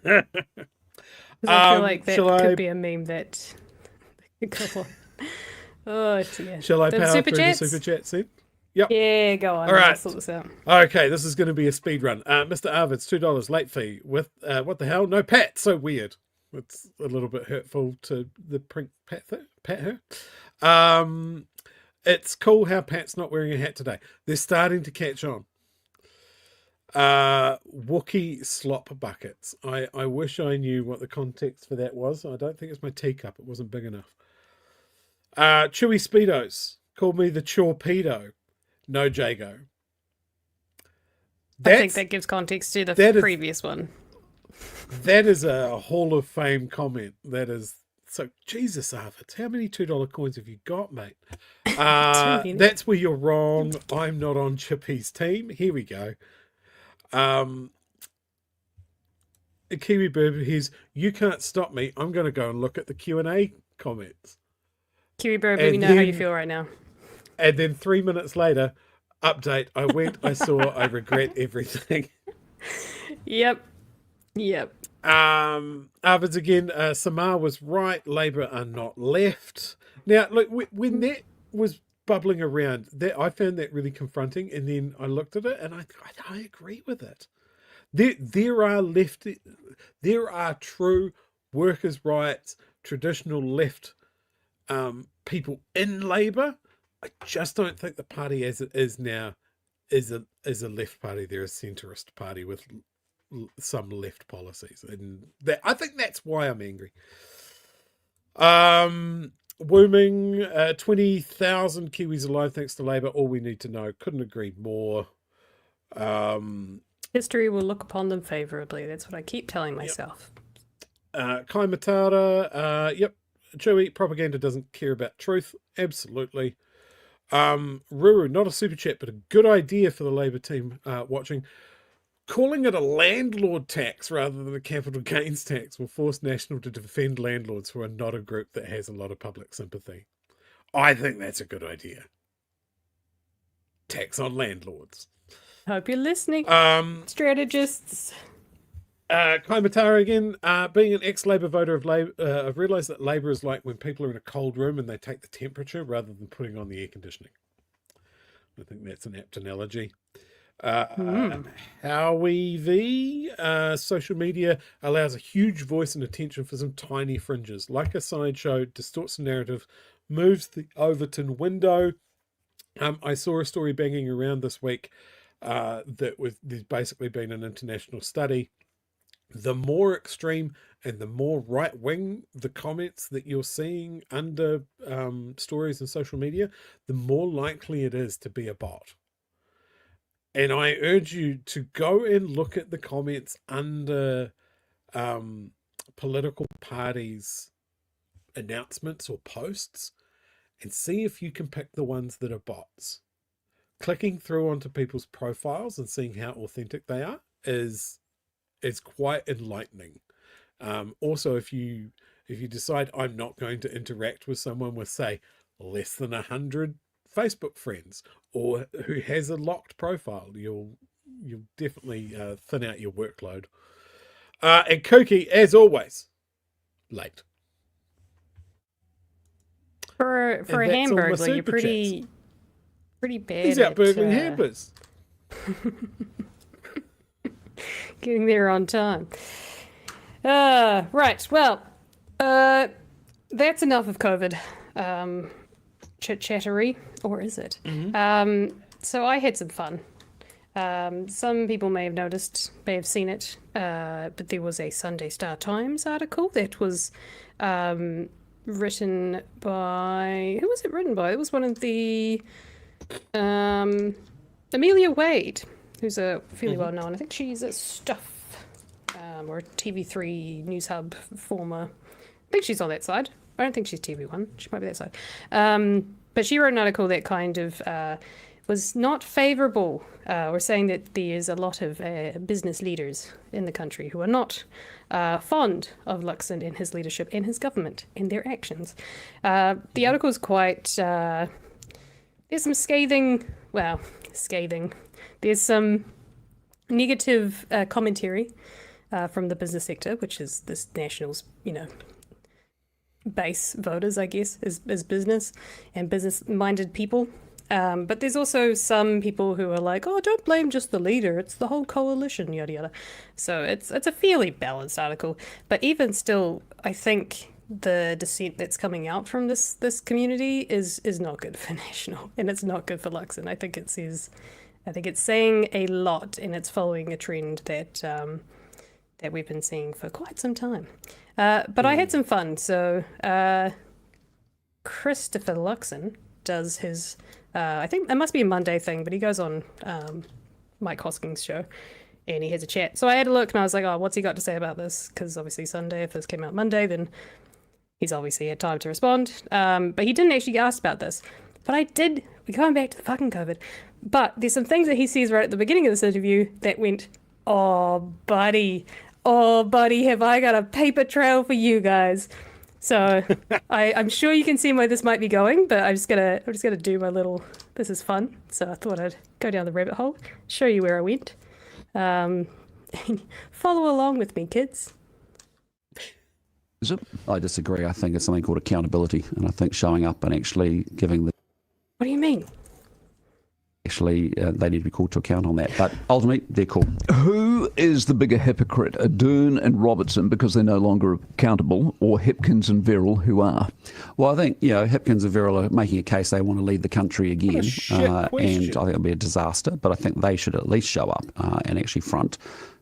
feel like that could be a meme that could go on. Oh, yeah. Shall I power through the super chat scene? Yep. Yeah, go on. All right. Let's sort this out. Okay, this is going to be a speed run. Mr. Arvid's $2 late fee with what the hell? No Pat. So weird. It's a little bit hurtful to the print Pat her. It's cool how Pat's not wearing a hat today. They're starting to catch on. Wookie slop buckets. I wish I knew what the context for that was. I don't think it's my teacup. It wasn't big enough. Chewie Speedos called me the torpedo. No Jago. I think that gives context to the previous one. That is a Hall of Fame comment. That is so. Jesus, Arvid, how many $2 coins have you got, mate? That's where you're wrong. I'm not on Chippy's team. Here we go. Kiwi Burb, he's you can't stop me. I'm going to go and look at the Q&A comments. Kiwi Burb, we know how you feel right now. And then 3 minutes later, update. I went, I saw, I regret everything. Yep. Arvid's again, Samar was right. Labour are not left. Now, look, when that was bubbling around, that I found that really confronting. And then I looked at it and I agree with it. There are true workers' rights, traditional left people in Labour. I just don't think the party as it is now is a left party. They're a centrist party with some left policies, and I think that's why I'm angry. Wooming, 20,000 Kiwis alive thanks to Labour. All we need to know. Couldn't agree more. History will look upon them favourably. That's what I keep telling myself. Kai Matara, yep. Chewie, propaganda doesn't care about truth. Absolutely. Ruru, not a super chat, but a good idea for the Labour team watching. Calling it a landlord tax rather than a capital gains tax will force National to defend landlords who are not a group that has a lot of public sympathy. I think that's a good idea. Tax on landlords. Hope you're listening, strategists. Kai Matara again, being an ex-Labour voter I've realised that Labour is like when people are in a cold room and they take the temperature rather than putting on the air conditioning. I think that's an apt analogy. Howie V, social media allows a huge voice and attention for some tiny fringes. Like a sideshow, distorts the narrative, moves the Overton window. I saw a story banging around this week there's basically been an international study. The more extreme and the more right-wing the comments that you're seeing under stories in social media, the more likely it is to be a bot. And I urge you to go and look at the comments under political parties' announcements or posts and see if you can pick the ones that are bots. Clicking through onto people's profiles and seeing how authentic they are is quite enlightening. Also, if you decide I'm not going to interact with someone with, say, less than 100 Facebook friends or who has a locked profile, you'll definitely thin out your workload. And Koki, as always, late. For a Hamburglar, you're pretty bad. He's out burgling hampers. Getting there on time. Right. Well, that's enough of COVID chit-chattery, or is it? Mm-hmm. So I had some fun. Some people may have noticed, may have seen it, but there was a Sunday Star Times article that was written by... Who was it written by? It was one of the... Amelia Wade, who's a fairly well-known, I think she's a Stuff, or TV3 News Hub former. I think she's on that side. I don't think she's TV1. She might be that side. But she wrote an article that kind of was not favourable, or saying that there's a lot of business leaders in the country who are not fond of Luxon and his leadership and his government and their actions. The article is quite... there's some scathing... There's some negative commentary from the business sector, which is this National's, base voters, I guess, is business and business-minded people. But there's also some people who are like, oh, don't blame just the leader, it's the whole coalition, yada yada. So it's a fairly balanced article. But even still, I think the dissent that's coming out from this community is not good for National, and it's not good for Luxon. I think it's saying a lot, and it's following a trend that we've been seeing for quite some time. But I had some fun. So Christopher Luxon does his, I think it must be a Monday thing, but he goes on Mike Hoskins' show and he has a chat. So I had a look and I was like, oh, what's he got to say about this? Because obviously Sunday, if this came out Monday, then he's obviously had time to respond. But he didn't actually ask about this. But we're going back to the fucking COVID. But there's some things that he says right at the beginning of this interview that went, oh, buddy, have I got a paper trail for you guys. So I'm sure you can see where this might be going, but I'm just gonna do my little, this is fun. So I thought I'd go down the rabbit hole, show you where I went. Follow along with me, kids. Is it? I disagree. I think it's something called accountability, and I think showing up and actually giving the What do you mean? they need to be called to account on that. But ultimately, they're cool. Who is the bigger hypocrite, Ardern and Robertson, because they're no longer accountable, or Hipkins and Verrill, who are? Well, I think, Hipkins and Verrill are making a case they want to lead the country again. shit And I question. think it'll be a disaster, but I think they should at least show up and actually front.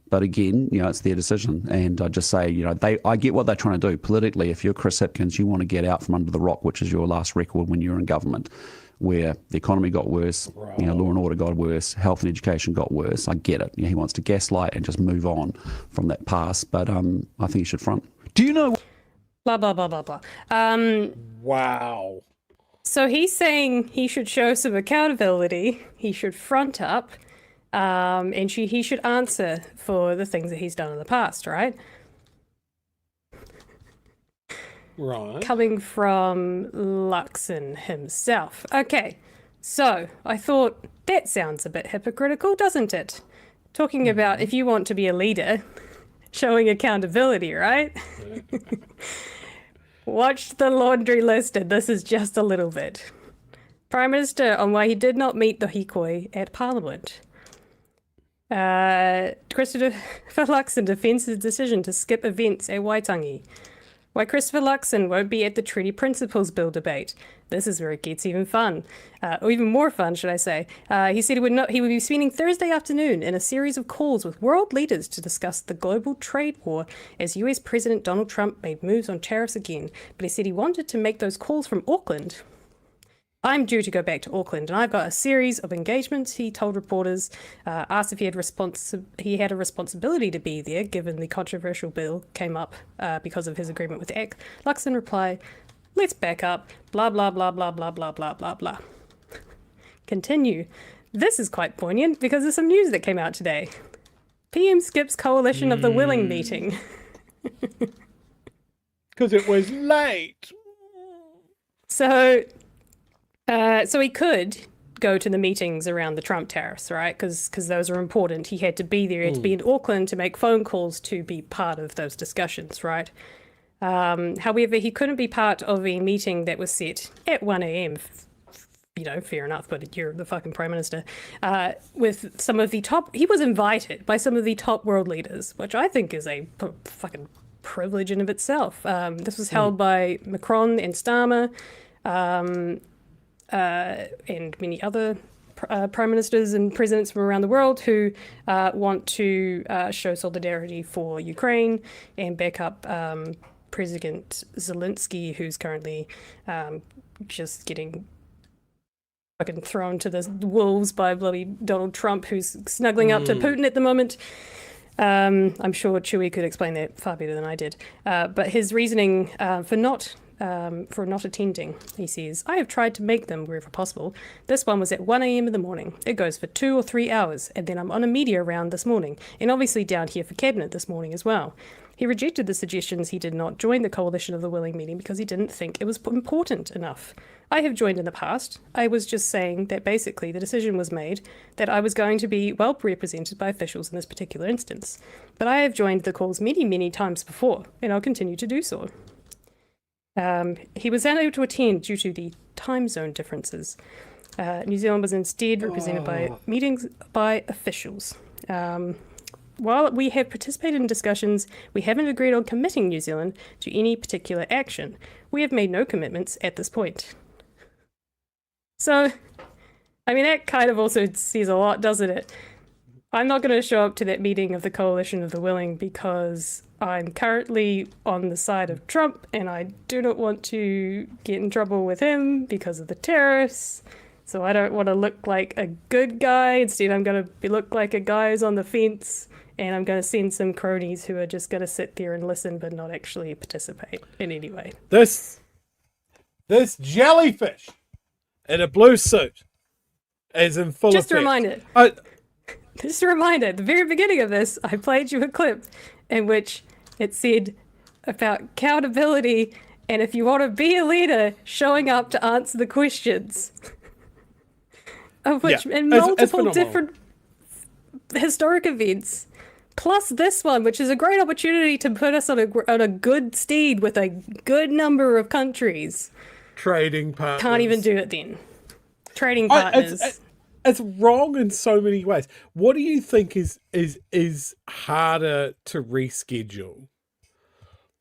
But again, it's their decision. And I just say, I get what they're trying to do. Politically, if you're Chris Hipkins, you want to get out from under the rock, which is your last record when you were in government, where the economy got worse, law and order got worse, health and education got worse. I get it. He wants to gaslight and just move on from that past. But I think he should front. Do you know? Blah, blah, blah, blah, blah. Wow. So he's saying he should show some accountability. He should front up. And he should answer for the things that he's done in the past, right? Right. Coming from Luxon himself. Okay, so I thought that sounds a bit hypocritical, doesn't it? Talking about if you want to be a leader, showing accountability, right? Watch the laundry list, and this is just a little bit. Prime Minister on why he did not meet the hikoi at Parliament. Christopher Luxon defends his decision to skip events at Waitangi. Why Christopher Luxon won't be at the Treaty Principles Bill debate. This is where it gets even fun, or even more fun, should I say. He said he would be spending Thursday afternoon in a series of calls with world leaders to discuss the global trade war as US President Donald Trump made moves on tariffs again. But he said he wanted to make those calls from Auckland. I'm due to go back to Auckland, and I've got a series of engagements. He told reporters, asked if he had a responsibility to be there, given the controversial bill came up because of his agreement with ACT. Luxon replied, "Let's back up, blah, blah, blah, blah, blah, blah, blah, blah, blah." Continue. This is quite poignant because there's some news that came out today. PM skips Coalition of the Willing meeting. Because it was late. So he could go to the meetings around the Trump tariffs, right? Because those are important. He had to be there. He had to be in Auckland to make phone calls to be part of those discussions, right? However, he couldn't be part of a meeting that was set at 1 a.m. Fair enough, but you're the fucking Prime Minister. With some of the top... He was invited by some of the top world leaders, which I think is a fucking privilege in of itself. This was held by Macron and Starmer, and many other prime ministers and presidents from around the world who want to show solidarity for Ukraine and back up President Zelensky, who's currently just getting fucking thrown to the wolves by bloody Donald Trump, who's snuggling up to Putin at the moment. I'm sure Chewie could explain that far better than I did. But his reasoning for not attending, he says, "I have tried to make them wherever possible. This one was at 1 a.m. in the morning. It goes for 2 or 3 hours, and then I'm on a media round this morning, and obviously down here for cabinet this morning as well." He rejected the suggestions he did not join the Coalition of the Willing meeting because he didn't think it was important enough. "I have joined in the past. I was just saying that basically the decision was made that I was going to be well represented by officials in this particular instance. But I have joined the calls many, many times before, and I'll continue to do so." He was unable to attend due to the time zone differences. New Zealand was instead represented by meetings by officials. While we have participated in discussions, we haven't agreed on committing New Zealand to any particular action. We have made no commitments at this point. So, I mean, that kind of also says a lot, doesn't it? I'm not going to show up to that meeting of the Coalition of the Willing because I'm currently on the side of Trump and I do not want to get in trouble with him because of the tariffs. So I don't want to look like a good guy. Instead, I'm going to look like a guy who's on the fence, and I'm going to send some cronies who are just going to sit there and listen but not actually participate in any way. This jellyfish in a blue suit is in full Just effect. a reminder. Just a reminder, at the very beginning of this, I played you a clip in which it said about accountability and if you want to be a leader, showing up to answer the questions. Of which, in multiple different historic events, plus this one, which is a great opportunity to put us on a good steed with a good number of countries. Trading partners. Can't even do it then. Trading partners. It's wrong in so many ways. What do you think is harder to reschedule?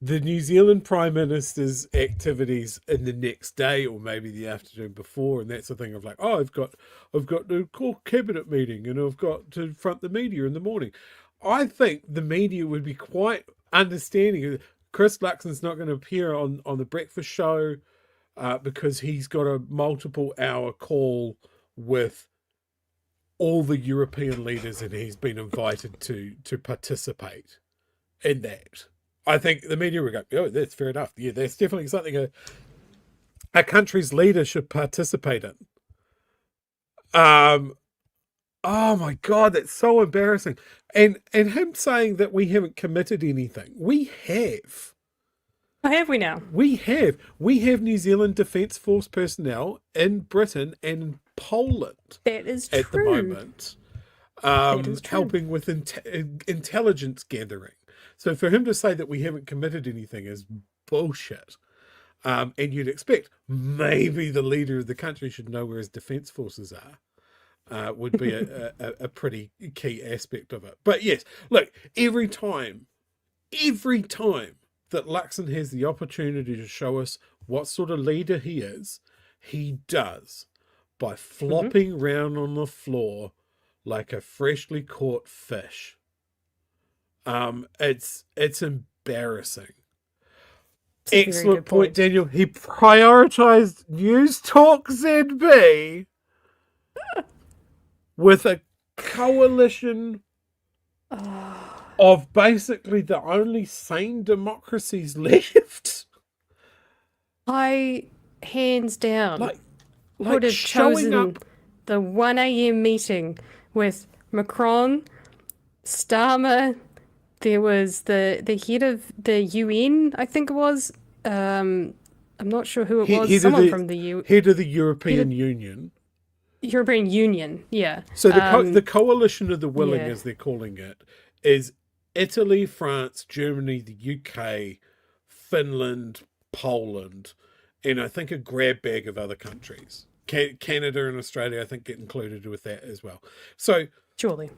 The New Zealand Prime Minister's activities in the next day, or maybe the afternoon before, and that's the thing of like, oh, I've got to call cabinet meeting, and I've got to front the media in the morning. I think the media would be quite understanding. Chris Luxon's not going to appear on the breakfast show because he's got a multiple-hour call with all the European leaders, and he's been invited to participate in that. I think the media would go, oh, that's fair enough. Yeah, that's definitely something a country's leader should participate in. Oh my God, that's so embarrassing. And him saying that we haven't committed anything. We have. How have we now? We have New Zealand Defence Force personnel in Britain and Poland. That is at true. the moment, helping with intelligence gathering. So for him to say that we haven't committed anything is bullshit. And you'd expect maybe the leader of the country should know where his defence forces are. Would be a pretty key aspect of it. But yes, look, every time that Luxon has the opportunity to show us what sort of leader he is, he does by flopping round on the floor like a freshly caught fish. It's embarrassing. Excellent point, Daniel. He prioritized News Talk ZB with a coalition of basically the only sane democracies left. I, hands down, would have showing chosen up. the 1 a.m. meeting with Macron, Starmer. There was the head of the UN, I think it was. I'm not sure who it was. Someone from the UN. Head of the European Union. European Union, yeah. So the coalition of the willing, as they're calling it, is Italy, France, Germany, the UK, Finland, Poland, and I think a grab bag of other countries. Canada and Australia, I think, get included with that as well. So surely,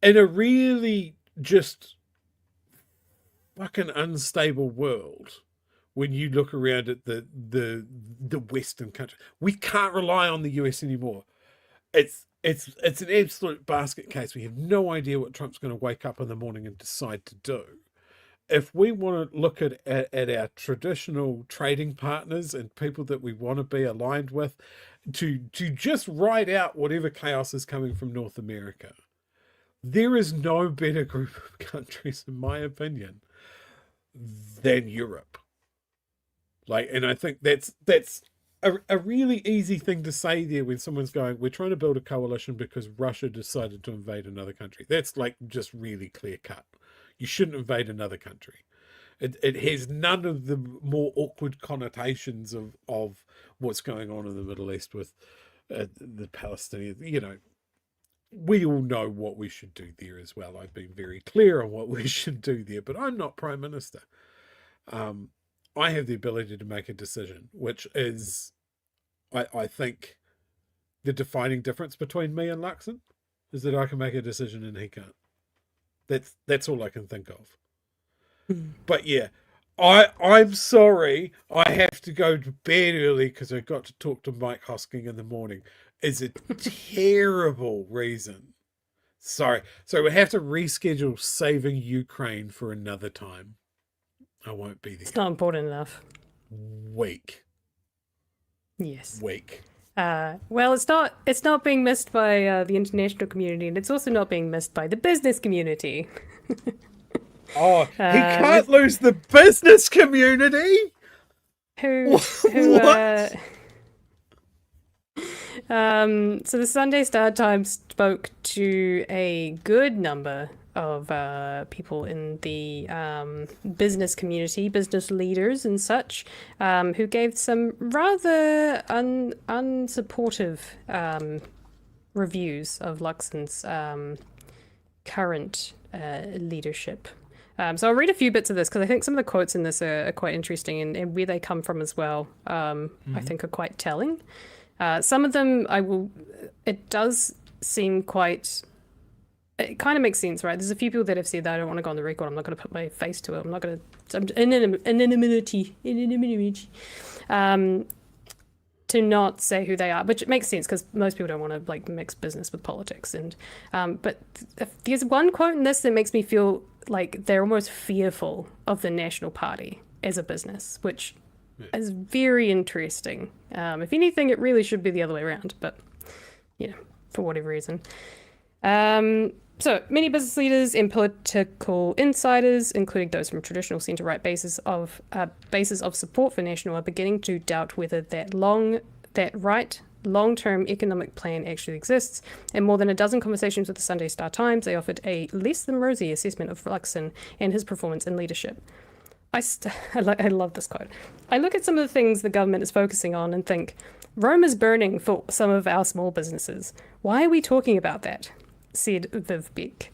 in a really just fucking unstable world, when you look around at the Western countries, we can't rely on the US anymore. It's an absolute basket case. We have no idea what Trump's going to wake up in the morning and decide to do. If we want to look at our traditional trading partners and people that we want to be aligned with, to just ride out whatever chaos is coming from North America, there is no better group of countries, in my opinion, than Europe. And I think that's a really easy thing to say there when someone's going, we're trying to build a coalition because Russia decided to invade another country. That's just really clear cut. You shouldn't invade another country. It has none of the more awkward connotations of what's going on in the Middle East with the Palestinians. We all know what we should do there as well. I've been very clear on what we should do there, but I'm not Prime Minister. I have the ability to make a decision, which is, I think, the defining difference between me and Luxon is that I can make a decision and he can't. That's all I can think of. But yeah, I'm sorry. I have to go to bed early because I got to talk to Mike Hosking in the morning. Is a terrible reason Sorry. So we have to reschedule saving Ukraine for another time. I won't be there. It's not important enough. Weak. Yes. Weak. Well, it's not being missed by the international community, and it's also not being missed by the business community. Oh, he can't lose the business community. Who What? So the Sunday Star Times spoke to a good number of people in the business community, business leaders and such, who gave some rather unsupportive reviews of Luxon's current leadership. So I'll read a few bits of this because I think some of the quotes in this are quite interesting, and where they come from as well, I think are quite telling. Some of them it does seem quite, it kind of makes sense, right? There's a few people that have said that I don't want to go on the record. I'm not going to put my face to it. I'm not going to, anonymity, to not say who they are, which makes sense because most people don't want to like mix business with politics. And but there's one quote in this that makes me feel like they're almost fearful of the National Party as a business, which is very interesting. If anything, it really should be the other way around, but for whatever reason. So many business leaders and political insiders, including those from traditional centre-right bases of support for National, are beginning to doubt whether that long-term economic plan actually exists. In more than a dozen conversations with the Sunday Star Times, they offered a less than rosy assessment of Luxon and his performance in leadership. I love this quote. I look at some of the things the government is focusing on and think, Rome is burning for some of our small businesses. Why are we talking about that? Said Viv Beck.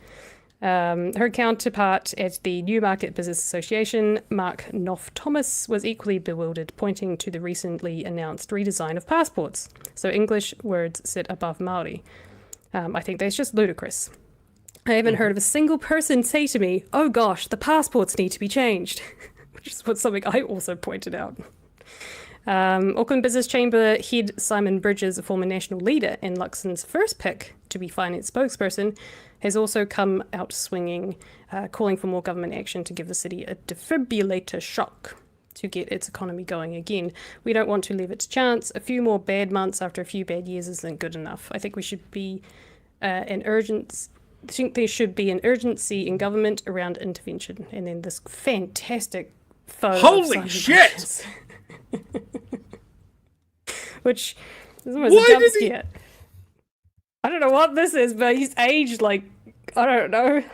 Her counterpart at the Newmarket Business Association, Mark Knopf-Thomas, was equally bewildered, pointing to the recently announced redesign of passports, so English words sit above Māori. I think that's just ludicrous. I haven't heard of a single person say to me, oh gosh, the passports need to be changed, which is something I also pointed out. Auckland Business Chamber head Simon Bridges, a former national leader and Luxon's first pick to be finance spokesperson, has also come out swinging, calling for more government action to give the city a defibrillator shock to get its economy going again. We don't want to leave it to chance. A few more bad months after a few bad years isn't good enough. I think we should be I think there should be an urgency in government around intervention. And then this fantastic photo. Holy shit! Which is almost a jump scare. I don't know what this is, but he's aged like, I don't know,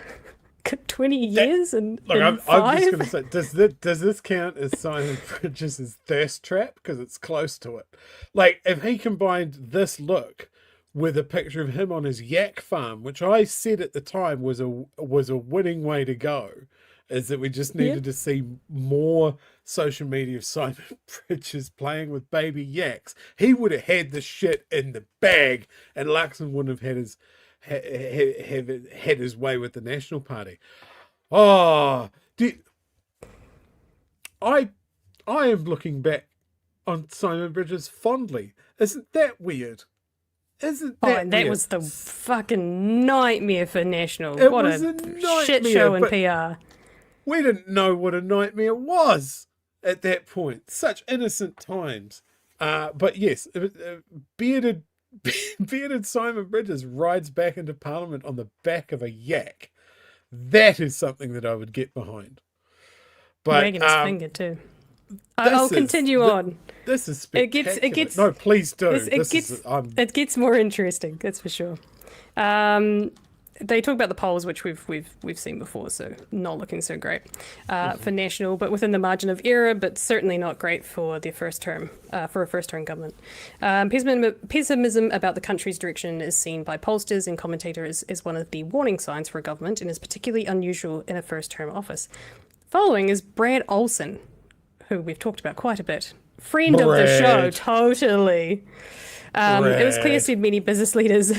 20 years and I'm 5? just going to say, does this count as Simon Bridges' thirst trap? Because it's close to it. Like, if he combined this look with a picture of him on his yak farm, which I said at the time was a winning way to go, is that we just needed to see more social media of Simon Bridges playing with baby yaks. He would have had the shit in the bag, and Luxon wouldn't have had his way with the National Party. Oh, I am looking back on Simon Bridges fondly. Isn't that weird? Isn't that and that weird? was the fucking nightmare for National. It What was a a nightmare, shit show in but PR. we didn't know what a nightmare was at that point. Such innocent times. But yes, bearded Simon Bridges rides back into Parliament on the back of a yak. That is something that I would get behind. But Wagging his finger too. I'll continue on. This is spectacular. It gets. No, please do. It gets more interesting. That's for sure. They talk about the polls, which we've seen before, so not looking so great for National, but within the margin of error, but certainly not great for their first term, for a first-term government. Pessimism about the country's direction is seen by pollsters and commentators as one of the warning signs for a government, and is particularly unusual in a first-term office. Following is Brad Olsen, who we've talked about quite a bit. Friend of the show, totally. It was clear, said many business leaders,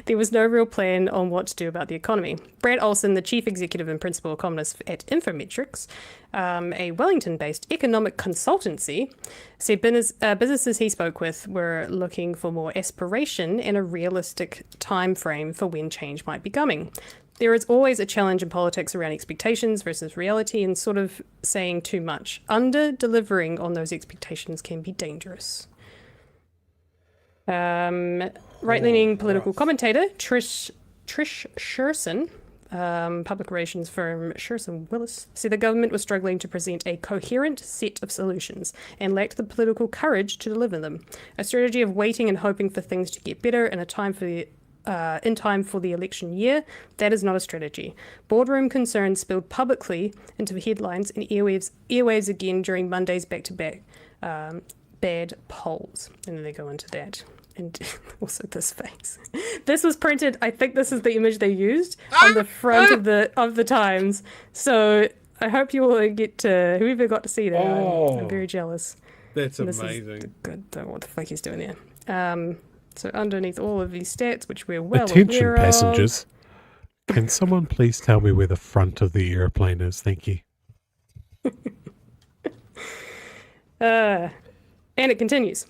there was no real plan on what to do about the economy. Brad Olson, the chief executive and principal economist at Infometrics, a Wellington-based economic consultancy, said businesses he spoke with were looking for more aspiration and a realistic time frame for when change might be coming. There is always a challenge in politics around expectations versus reality and sort of saying too much. Under-delivering on those expectations can be dangerous. Right-leaning political commentator Trish Sherson, public relations firm Sherson Willis, said the government was struggling to present a coherent set of solutions and lacked the political courage to deliver them. A strategy of waiting and hoping for things to get better in time for the election year, that is not a strategy. Boardroom concerns spilled publicly into the headlines and airwaves again during Monday's back-to-back bad polls. And then they go into that. And also this face. This was printed, I think this is the image they used on the front of the Times. So I hope you all get to, whoever got to see that. I'm very jealous. That's amazing. Good. Don't know what the fuck he's doing there. So underneath all of these stats, which we're well Attention, aware of. passengers. Can someone please tell me where the front of the airplane is? Thank you. And it continues.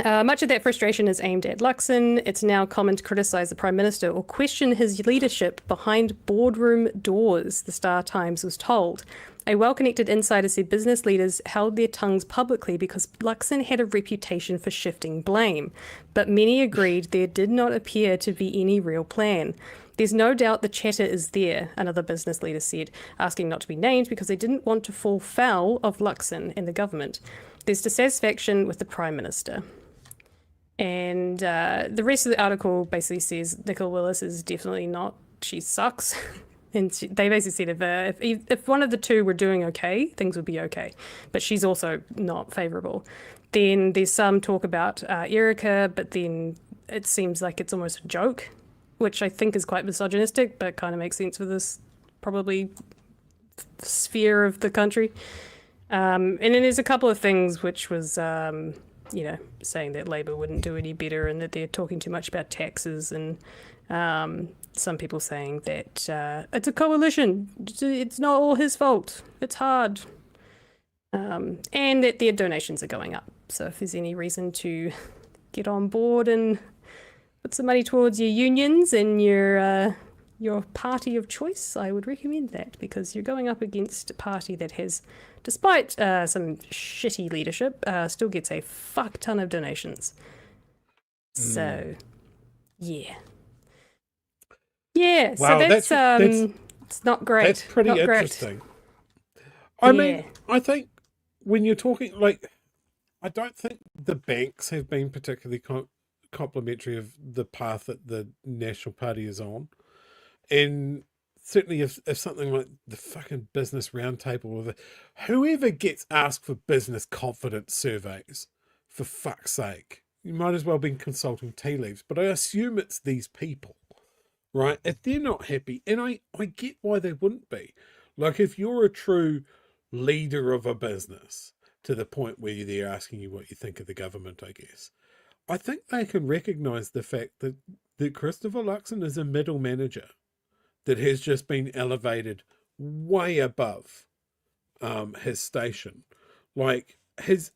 Much of that frustration is aimed at Luxon. It's now common to criticise the Prime Minister or question his leadership behind boardroom doors, the Star Times was told. A well-connected insider said business leaders held their tongues publicly because Luxon had a reputation for shifting blame. But many agreed there did not appear to be any real plan. There's no doubt the chatter is there, another business leader said, asking not to be named because they didn't want to fall foul of Luxon and the government. There's dissatisfaction with the Prime Minister. And the rest of the article basically says Nicola Willis is definitely not, she sucks. And they basically said if one of the two were doing okay, things would be okay. But she's also not favourable. Then there's some talk about Erica, but then it seems like it's almost a joke, which I think is quite misogynistic, but kind of makes sense for this probably sphere of the country. And then there's a couple of things which was, saying that Labour wouldn't do any better and that they're talking too much about taxes and some people saying that it's a coalition. It's not all his fault. It's hard. And that their donations are going up. So if there's any reason to get on board and put some money towards your unions and your party of choice, I would recommend that because you're going up against a party that has, despite some shitty leadership, still gets a fuck ton of donations. So, yeah. Yeah, Wow, so that's it's not great. That's pretty not interesting. Great. I mean, I think when you're talking, I don't think the banks have been particularly complimentary of the path that the National Party is on. And certainly if something like the fucking Business Roundtable or whoever gets asked for business confidence surveys, for fuck's sake, you might as well be consulting tea leaves. But I assume it's these people, right? If they're not happy, and I get why they wouldn't be. Like if you're a true leader of a business to the point where they're asking you what you think of the government, I guess, I think they can recognise the fact that Christopher Luxon is a middle manager that has just been elevated way above his station. Like his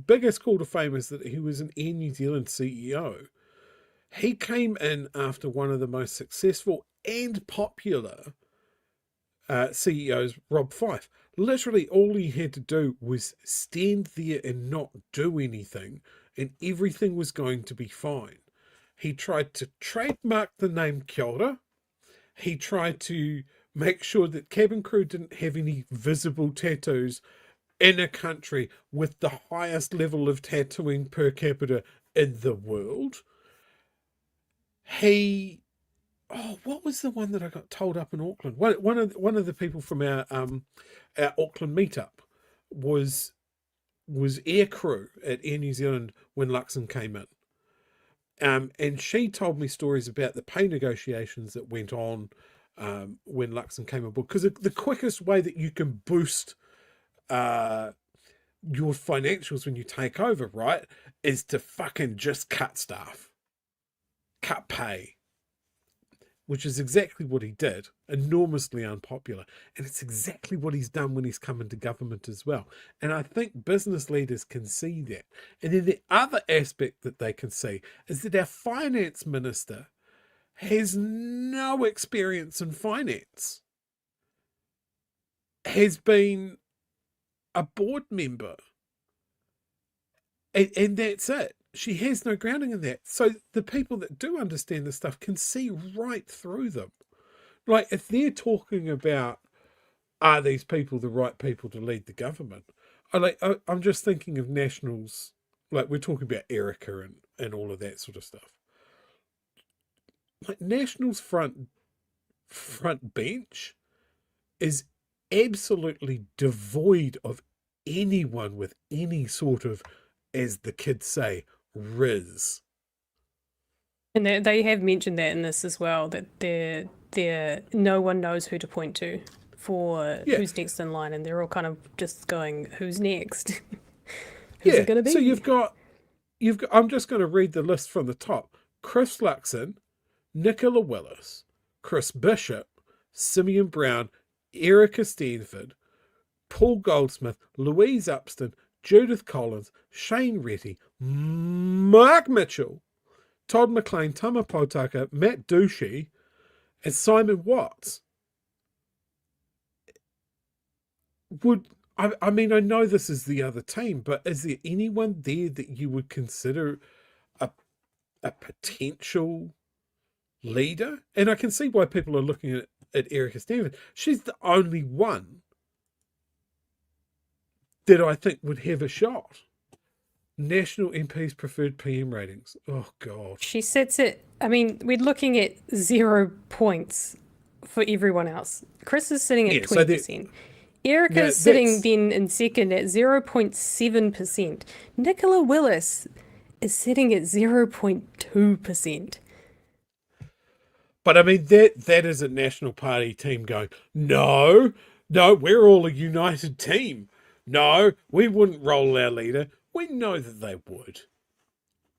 biggest call to fame is that he was an Air New Zealand CEO. He came in after one of the most successful and popular CEOs, Rob Fife. Literally all he had to do was stand there and not do anything, and everything was going to be fine. He tried to trademark the name Kia ora. He tried to make sure that cabin crew didn't have any visible tattoos in a country with the highest level of tattooing per capita in the world. What was the one that I got told up in Auckland? One of the people from our Auckland meetup was air crew at Air New Zealand when Luxon came in. And she told me stories about the pay negotiations that went on when Luxon came aboard. Because the quickest way that you can boost your financials when you take over, right, is to fucking just cut staff, cut pay, which is exactly what he did, enormously unpopular. And it's exactly what he's done when he's come into government as well. And I think business leaders can see that. And then the other aspect that they can see is that our finance minister has no experience in finance, has been a board member, and that's it. She has no grounding in that. So the people that do understand this stuff can see right through them. Like, if they're talking about, are these people the right people to lead the government? I'm just thinking of Nationals, like we're talking about Erica and all of that sort of stuff. Like, Nationals front bench is absolutely devoid of anyone with any sort of, as the kids say, riz. And they have mentioned that in this as well, that they're no one knows who to point to for who's next in line, and they're all kind of just going, who's next? Who's it going to be? So you've got, I'm just going to read the list from the top. Chris Luxon, Nicola Willis, Chris Bishop, Simeon Brown, Erica Stanford, Paul Goldsmith, Louise Upston, Judith Collins, Shane Retty, Mark Mitchell, Todd McLean, Tama Potaka, Matt Douchy, and Simon Watts. I mean, I know this is the other team, but is there anyone there that you would consider a potential leader? And I can see why people are looking at Erica Stanford. She's the only one that I think would have a shot. National MPs preferred PM ratings. Oh, God. She sits at, I mean, we're looking at 0 points for everyone else. Chris is sitting at 20%. Erica is sitting then in second at 0.7%. Nicola Willis is sitting at 0.2%. But I mean, that is a National Party team going, no, we're all a united team. No, we wouldn't roll our leader. We know that they would.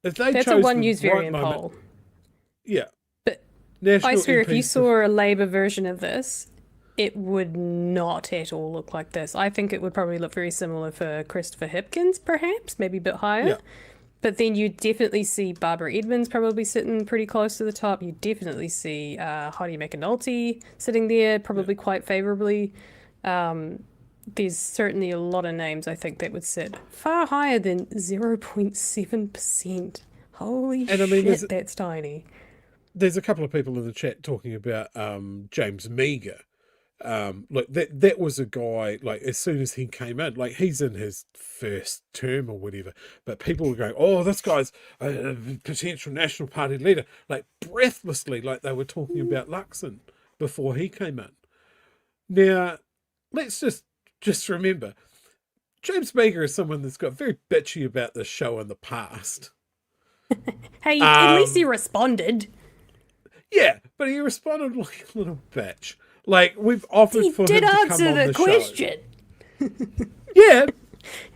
If they That's chose a One the News right variant moment, poll. Yeah. But National I swear, if you MPs saw a Labour version of this, it would not at all look like this. I think it would probably look very similar for Christopher Hipkins, perhaps, maybe a bit higher. Yeah. But then you definitely see Barbara Edmonds probably sitting pretty close to the top. You definitely see Heidi McAnulty sitting there, probably quite favourably. There's certainly a lot of names, I think, that would sit far higher than 0.7%. Holy shit, that's tiny. There's a couple of people in the chat talking about James Meagher. Like that was a guy, like, as soon as he came in, like, he's in his first term or whatever, but people were going, oh, this guy's a potential National Party leader, like, breathlessly, like they were talking about Luxon before he came in. Now, let's just remember, James Meagher is someone that's got very bitchy about this show in the past. Hey, at least he responded. Yeah, but he responded like a little bitch. Like, we've offered for him to come on the show. He did answer the question. Yeah,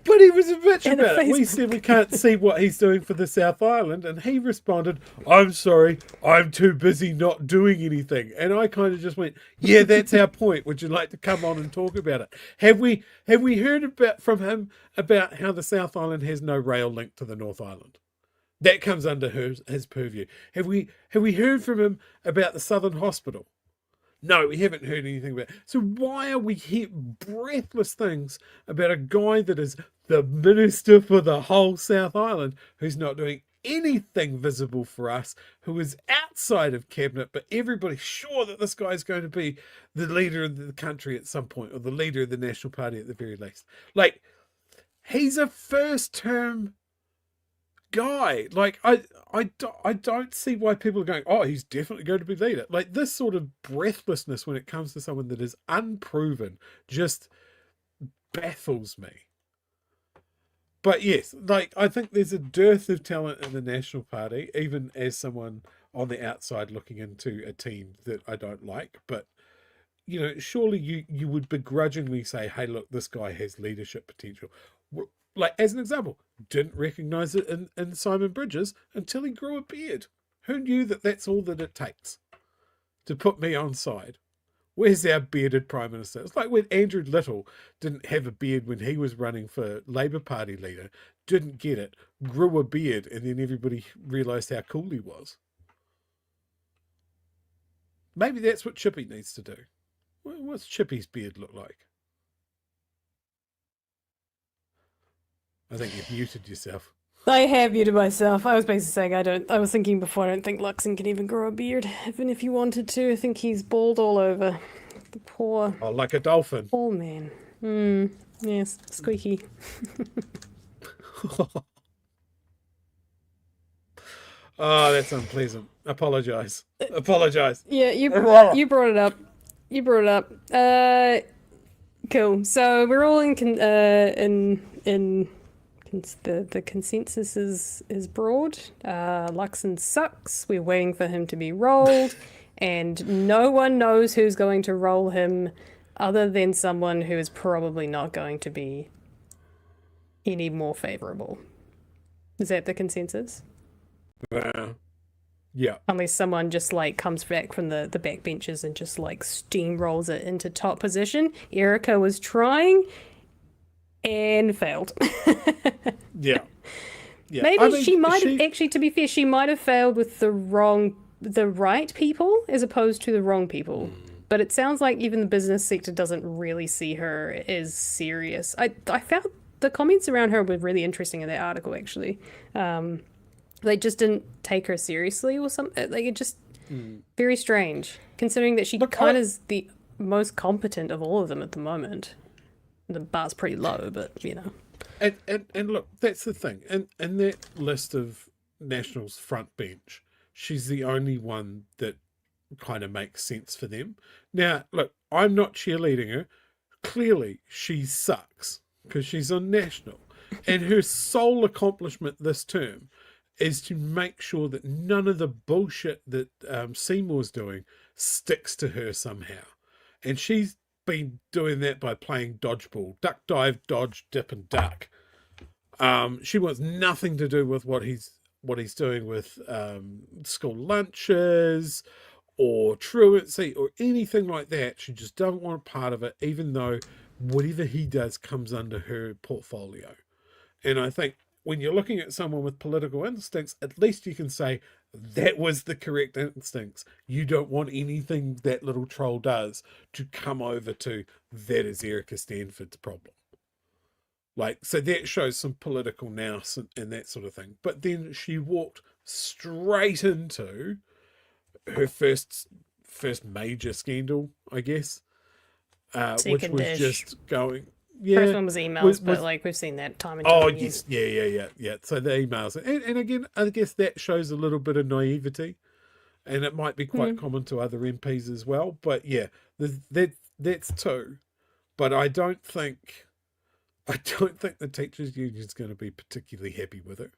but he was a bitch about it. We said we can't see what he's doing for the South Island, and he responded, I'm sorry, I'm too busy not doing anything. And I kind of just went, yeah, that's our point. Would you like to come on and talk about it? Have we heard from him about how the South Island has no rail link to the North Island? That comes under his purview. Have we heard from him about the Southern Hospital? No, we haven't heard anything about it. So why are we hearing breathless things about a guy that is the minister for the whole South Island, who's not doing anything visible for us, who is outside of cabinet, but everybody's sure that this guy is going to be the leader of the country at some point, or the leader of the National Party at the very least? Like, he's a first-term guy. Like, I don't see why people are going, oh, he's definitely going to be leader. Like, this sort of breathlessness when it comes to someone that is unproven just baffles me. But yes, like, I think there's a dearth of talent in the National Party, even as someone on the outside looking into a team that I don't like. But, you know, surely you would begrudgingly say, hey, look, this guy has leadership potential. Like, as an example, didn't recognise it in Simon Bridges until he grew a beard. Who knew that that's all that it takes? to put me on side. Where's our bearded Prime Minister? It's like when Andrew Little didn't have a beard when he was running for Labour Party leader, didn't get it, grew a beard, and then everybody realised how cool he was. Maybe that's what Chippy needs to do. What's Chippy's beard look like? I think you've muted yourself. I have muted myself. I was basically saying I was thinking before, I don't think Luxon can even grow a beard, even if he wanted to. I think he's bald all over. The poor... Oh, like a dolphin. Poor man. Yes, squeaky. Oh, that's unpleasant. Apologise. Yeah, you brought it up. You brought it up. Cool. So we're all the consensus is broad. Luxon sucks. We're waiting for him to be rolled, and no one knows who's going to roll him other than someone who is probably not going to be any more favourable. Is that the consensus? Yeah. Unless someone just like comes back from the backbenches and just like steamrolls it into top position. Erica was trying and failed. Yeah. Maybe I mean, she might have, actually, to be fair, she might have failed with the right people as opposed to the wrong people. But it sounds like even the business sector doesn't really see her as serious. I found the comments around her were really interesting in that article, actually. They just didn't take her seriously or something. Like, it just very strange, considering that she kind of is the most competent of all of them at the moment. The bar's pretty low, but you know. And look, that's the thing. In that list of Nationals front bench, she's the only one that kind of makes sense for them. Now, look, I'm not cheerleading her. Clearly, she sucks because she's on National. And her sole accomplishment this term is to make sure that none of the bullshit that Seymour's doing sticks to her somehow. And she's been doing that by playing dodgeball, duck, dive, dodge, dip, and duck. She wants nothing to do with what he's doing with school lunches or truancy or anything like that. She just doesn't want a part of it, even though whatever he does comes under her portfolio. And I think when you're looking at someone with political instincts, at least you can say that was the correct instincts. You don't want anything that little troll does to come over to that is Erica Stanford's problem. Like, so that shows some political nous and that sort of thing. But then she walked straight into her first major scandal, I guess, which was just going... Yeah, first one was emails, but like we've seen that time and time again. Yeah. So the emails, and again, I guess that shows a little bit of naivety, and it might be quite common to other MPs as well. But yeah, that's two. But I don't think the teachers' union is going to be particularly happy with her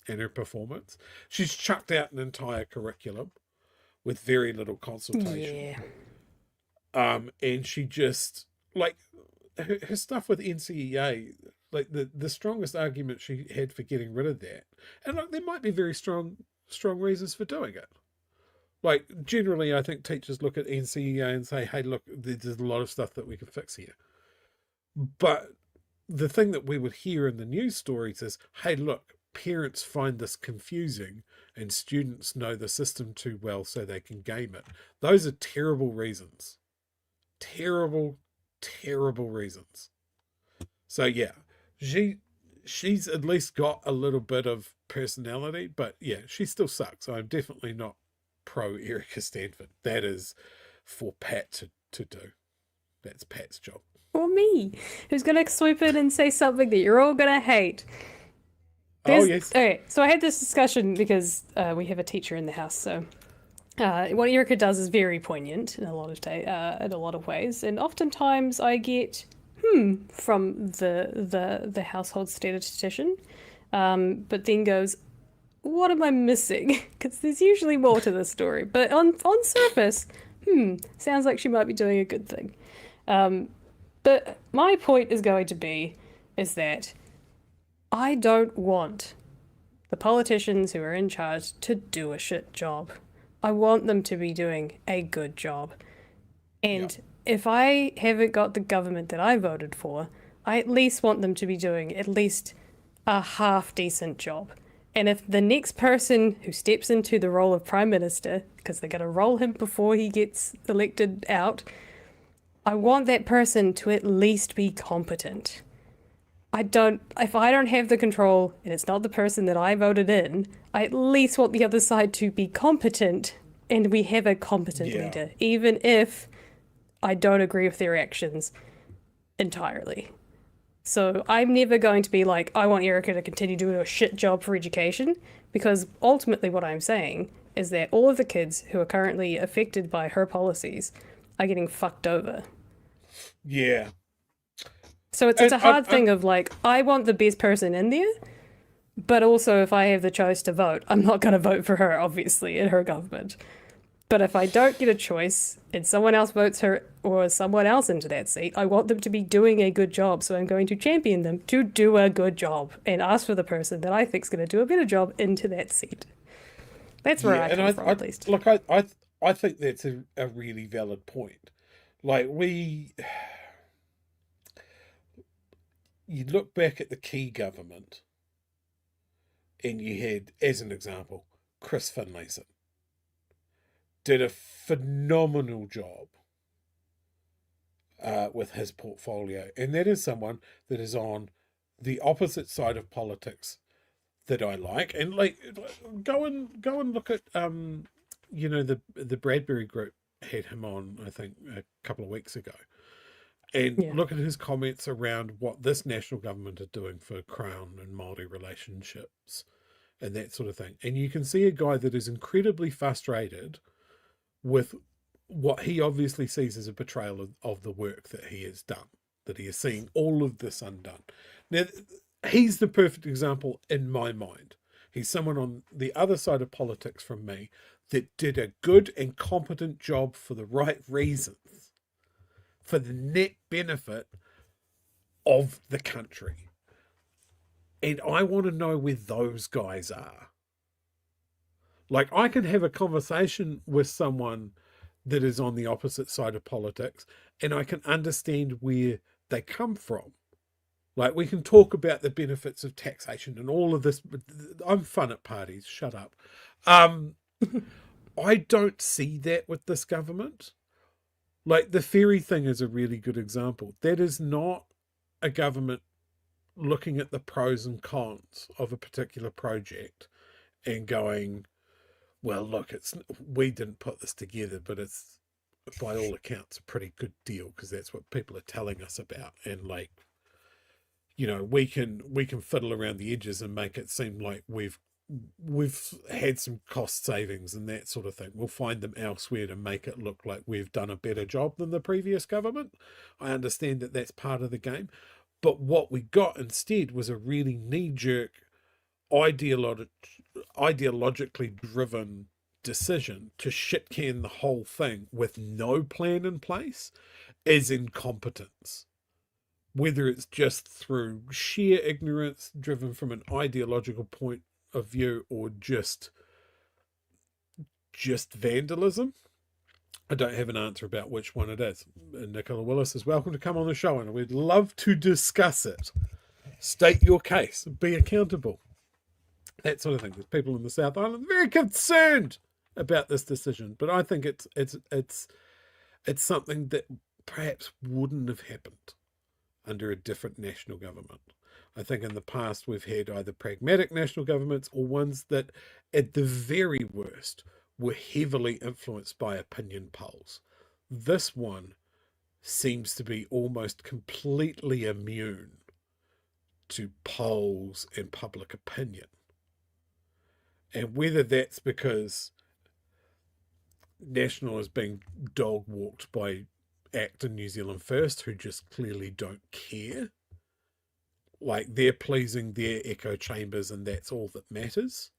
and her performance. She's chucked out an entire curriculum with very little consultation. Yeah. And she just like. Her stuff with NCEA, like the strongest argument she had for getting rid of that, and look, there might be very strong reasons for doing it. Like generally, I think teachers look at NCEA and say, "Hey, look, there's a lot of stuff that we can fix here." But the thing that we would hear in the news stories is, "Hey, look, parents find this confusing, and students know the system too well, so they can game it." Those are terrible reasons. Terrible reasons. So yeah, she's at least got a little bit of personality, but yeah, she still sucks. I'm definitely not pro Erica Stanford. That is for Pat to do. That's Pat's job. Or me, who's gonna swoop in and say something that you're all gonna hate. Yes. Okay, so I had this discussion because we have a teacher in the house, so what Erica does is very poignant in a lot of ways, and oftentimes I get from the household statistician, but then goes, what am I missing? Because there's usually more to the story, but on surface, sounds like she might be doing a good thing. But my point is going to be is that I don't want the politicians who are in charge to do a shit job. I want them to be doing a good job. And if I haven't got the government that I voted for, I at least want them to be doing at least a half decent job. And if the next person who steps into the role of Prime Minister, because they're going to roll him before he gets elected out, I want that person to at least be competent. If I don't have the control and it's not the person that I voted in, I at least want the other side to be competent and we have a competent leader, even if I don't agree with their actions entirely. So I'm never going to be like, I want Erica to continue doing a shit job for education, because ultimately what I'm saying is that all of the kids who are currently affected by her policies are getting fucked over. Yeah. So it's a hard thing of like, I want the best person in there, but also if I have the choice to vote, I'm not going to vote for her, obviously, in her government. But if I don't get a choice and someone else votes her or someone else into that seat, I want them to be doing a good job. So I'm going to champion them to do a good job and ask for the person that I think is going to do a better job into that seat. That's where I come from, at least. Look, I think that's a really valid point. Like, you look back at the key government and you had, as an example, Chris Finlayson. Did a phenomenal job with his portfolio. And that is someone that is on the opposite side of politics that I like. And like, go and look at, the Bradbury group had him on, I think, a couple of weeks ago. And look at his comments around what this national government are doing for Crown and Māori relationships and that sort of thing. And you can see a guy that is incredibly frustrated with what he obviously sees as a betrayal of the work that he has done, that he is seeing all of this undone. Now, he's the perfect example in my mind. He's someone on the other side of politics from me that did a good and competent job for the right reasons, for the net benefit of the country. And I want to know where those guys are. Like, I can have a conversation with someone that is on the opposite side of politics, and I can understand where they come from. Like, we can talk about the benefits of taxation and all of this. I'm fun at parties, shut up. I don't see that with this government. Like, the ferry thing is a really good example. That is not a government looking at the pros and cons of a particular project and going, well, look, we didn't put this together, but it's, by all accounts, a pretty good deal because that's what people are telling us about. And like, we can fiddle around the edges and make it seem like we've had some cost savings and that sort of thing. We'll find them elsewhere to make it look like we've done a better job than the previous government. I understand that that's part of the game. But what we got instead was a really knee-jerk, ideologically driven decision to shit-can the whole thing with no plan in place as incompetence. Whether it's just through sheer ignorance driven from an ideological point of view or just vandalism. I don't have an answer about which one it is. And Nicola Willis is welcome to come on the show and we'd love to discuss it. State your case, be accountable. That sort of thing. There's people in the South Island very concerned about this decision, but I think it's something that perhaps wouldn't have happened under a different national government. I think in the past we've had either pragmatic national governments or ones that at the very worst were heavily influenced by opinion polls. This one seems to be almost completely immune to polls and public opinion. And whether that's because National is being dog-walked by ACT and New Zealand First, who just clearly don't care. Like, they're pleasing their echo chambers and that's all that matters.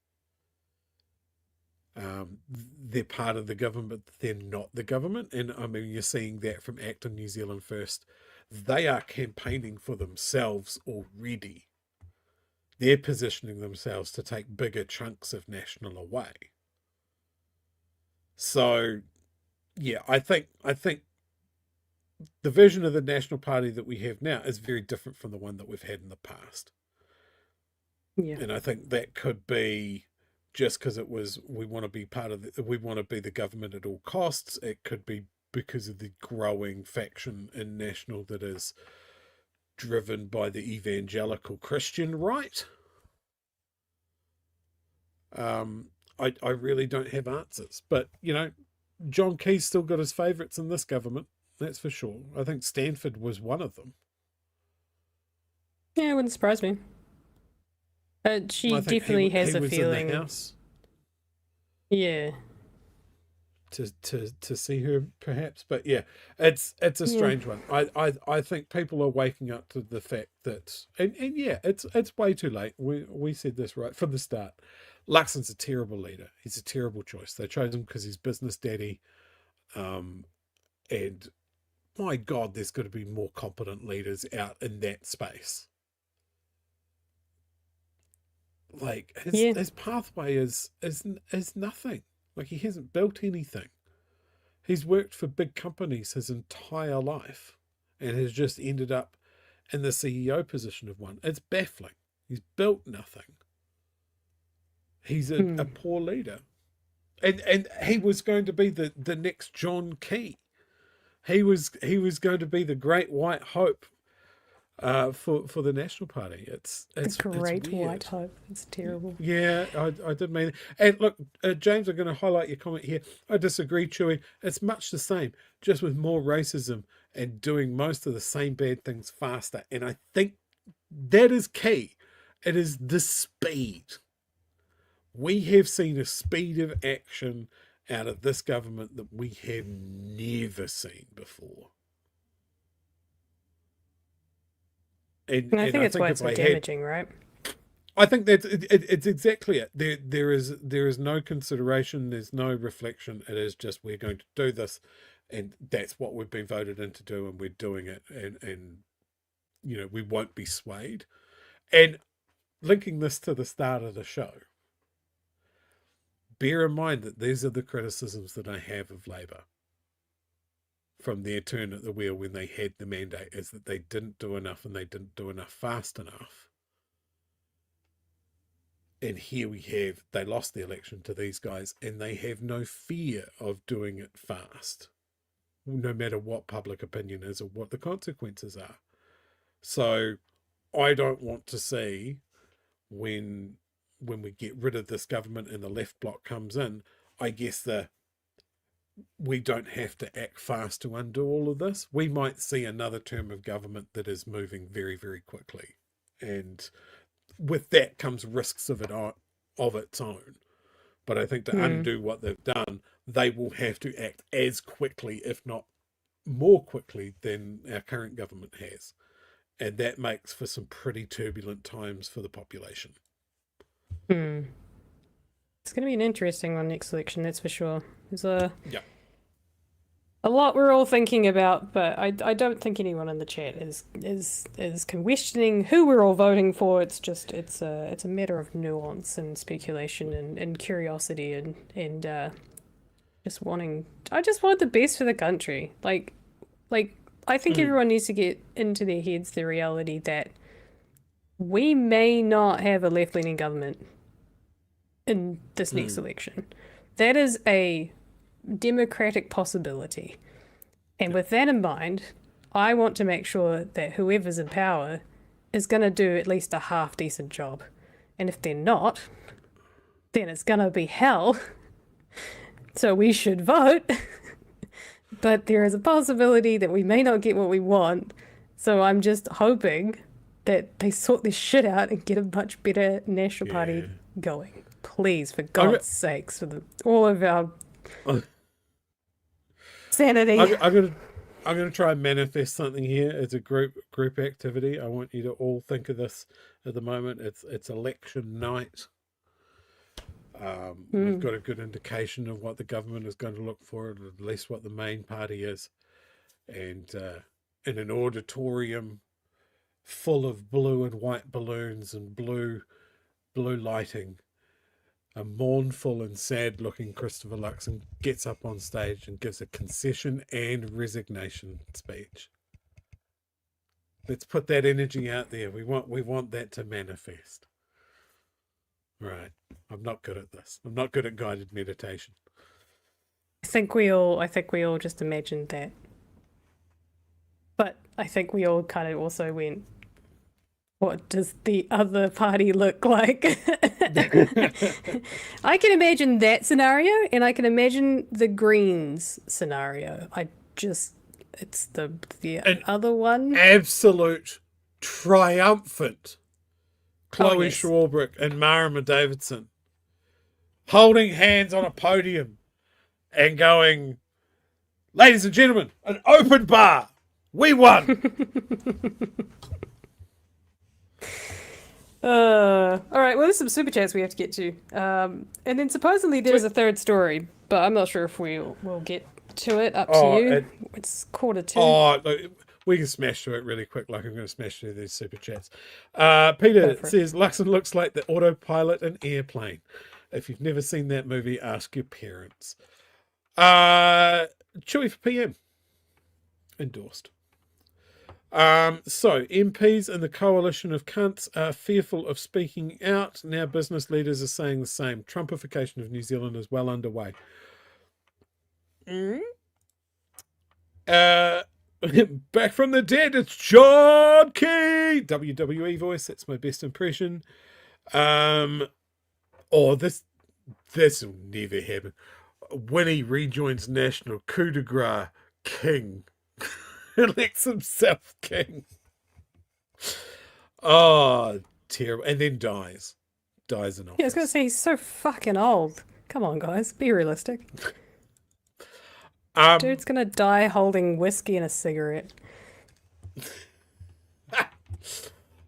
They're part of the government, but they're not the government. And I mean, you're seeing that from ACT and New Zealand First. They are campaigning for themselves already. They're positioning themselves to take bigger chunks of National away. So, yeah, I think the version of the National Party that we have now is very different from the one that we've had in the past. Yeah. And I think that could be just because it was, we want to be we want to be the government at all costs. It could be because of the growing faction in National that is driven by the evangelical Christian right. I really don't have answers, but John Key's still got his favourites in this government, that's for sure. I think Stanford was one of them. Yeah, it wouldn't surprise me. She I think definitely has he a was feeling. in the House Yeah. to see her, perhaps, but yeah, it's a strange one. I think people are waking up to the fact that, and yeah, it's way too late. We said this right from the start. Luxon's a terrible leader. He's a terrible choice. They chose him because he's business daddy, and my God, there's got to be more competent leaders out in that space. Like his pathway is nothing. Like, he hasn't built anything. He's worked for big companies his entire life and has just ended up in the CEO position of one. It's baffling. He's built nothing. He's a poor leader. And he was going to be the next John Key. He was going to be the great white hope for the National Party. It's Great weird. white hope. It's terrible. Yeah, I did mean. And look, James, I'm going to highlight your comment here. I disagree, Chewie. It's much the same, just with more racism and doing most of the same bad things faster. And I think that is key. It is the speed. We have seen a speed of action out of this government that we have never seen before. And I think it's why it's so damaging, right? I think that's it's exactly it. There is no consideration. There's no reflection. It is just, we're going to do this, and that's what we've been voted in to do, and we're doing it, and we won't be swayed. And linking this to the start of the show, bear in mind that these are the criticisms that I have of Labour from their turn at the wheel when they had the mandate, is that they didn't do enough, and they didn't do enough fast enough. And here we have, they lost the election to these guys, and they have no fear of doing it fast, no matter what public opinion is or what the consequences are. So I don't want to see, when we get rid of this government and the left bloc comes in, I guess we don't have to act fast to undo all of this. We might see another term of government that is moving very, very quickly. And with that comes risks of its own. But I think to undo what they've done, they will have to act as quickly, if not more quickly, than our current government has. And that makes for some pretty turbulent times for the population. It's going to be an interesting one next election, that's for sure. There's a Yeah. lot we're all thinking about, but I don't think anyone in the chat is questioning who we're all voting for. It's just it's a matter of nuance and speculation and curiosity and just wanting. I just want the best for the country. Like I think everyone needs to get into their heads the reality that we may not have a left-leaning government in this next election. That is a democratic possibility. And with that in mind, I want to make sure that whoever's in power is going to do at least a half decent job. And if they're not, then it's going to be hell. So we should vote. But there is a possibility that we may not get what we want. So I'm just hoping that they sort this shit out and get a much better National Party going. Please, for God's sakes, for all of our sanity. I'm gonna try and manifest something here. It's a group activity. I want you to all think of this at the moment. It's election night. We've got a good indication of what the government is going to look for, at least what the main party is, and in an auditorium full of blue and white balloons and blue lighting, a mournful and sad-looking Christopher Luxon gets up on stage and gives a concession and resignation speech. Let's put that energy out there. We want that to manifest. Right. I'm not good at this. I'm not good at guided meditation. I think we all just imagined that. But I think we all kind of also went, what does the other party look like? I can imagine that scenario, and I can imagine the Greens scenario. It's the other one. Absolute triumphant Chloe yes. Schwarbrick and Marama Davidson holding hands on a podium and going, ladies and gentlemen, an open bar. We won. All right, well, there's some super chats we have to get to. And then supposedly there's a third story, but I'm not sure if we'll get to it. Up to you. It's 1:45. Oh, look, we can smash through it really quick, like I'm going to smash through these super chats. Peter says, Luxon looks like the autopilot in Airplane. If you've never seen that movie, ask your parents. Chewie for PM. Endorsed. So MPs and the coalition of cunts are fearful of speaking out. Now business leaders are saying the same. Trumpification of New Zealand is well underway. Back from the dead, it's John Key. WWE voice, that's my best impression. This will never happen. Winnie rejoins National Coup de Grace King. Elects himself king. Oh, terrible. And then dies. Dies in office. Yeah, I was going to say, he's so fucking old. Come on, guys. Be realistic. Dude's going to die holding whiskey and a cigarette.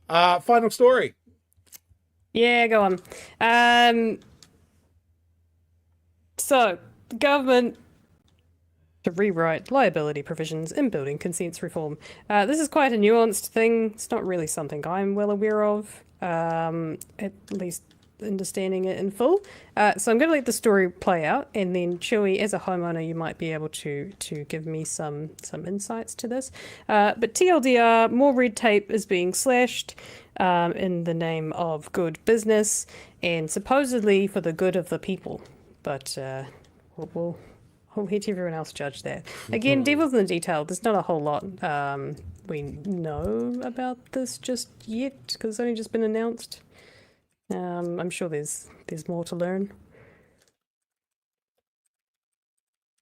Final story. Yeah, go on. So, the government to rewrite liability provisions in building consents reform. This is quite a nuanced thing. It's not really something I'm well aware of, at least understanding it in full. So I'm going to let the story play out, and then Chewie, as a homeowner, you might be able to give me some insights to this. But TLDR, more red tape is being slashed in the name of good business and supposedly for the good of the people. But we'll let everyone else judge that. Again, devil's in the detail. There's not a whole lot we know about this just yet, because it's only just been announced. I'm sure there's more to learn.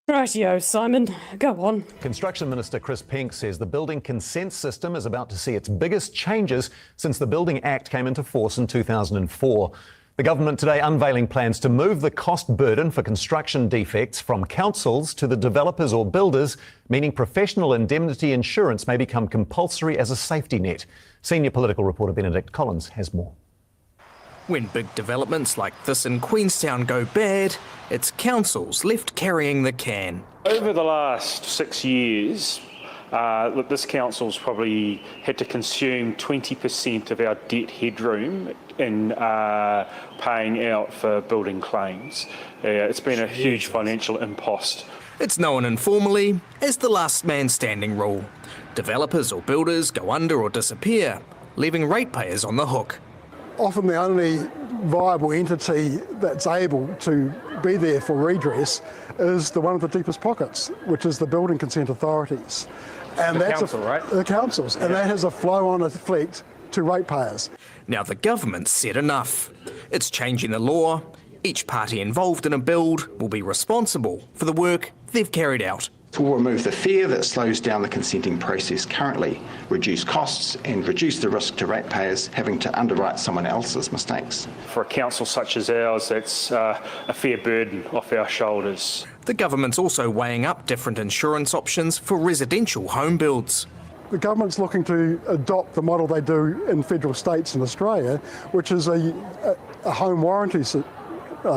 Rightio, Simon, go on. Construction Minister Chris Pink says the building consent system is about to see its biggest changes since the Building Act came into force in 2004. The government today unveiling plans to move the cost burden for construction defects from councils to the developers or builders, meaning professional indemnity insurance may become compulsory as a safety net. Senior political reporter Benedict Collins has more. When big developments like this in Queenstown go bad, it's councils left carrying the can. Over the last 6 years, this council's probably had to consume 20% of our debt headroom in paying out for building claims. It's been a huge financial impost. It's known informally as the last man standing rule. Developers or builders go under or disappear, leaving ratepayers on the hook. Often the only viable entity that's able to be there for redress is the one with the deepest pockets, which is the building consent authorities. And that's council, right? The councils, and that has a flow-on effect to ratepayers. Now the government's said enough. It's changing the law. Each party involved in a build will be responsible for the work they've carried out. We'll remove the fear that slows down the consenting process currently, reduce costs and reduce the risk to ratepayers having to underwrite someone else's mistakes. For a council such as ours, that's a fair burden off our shoulders. The government's also weighing up different insurance options for residential home builds. The government's looking to adopt the model they do in federal states in Australia, which is a home warranty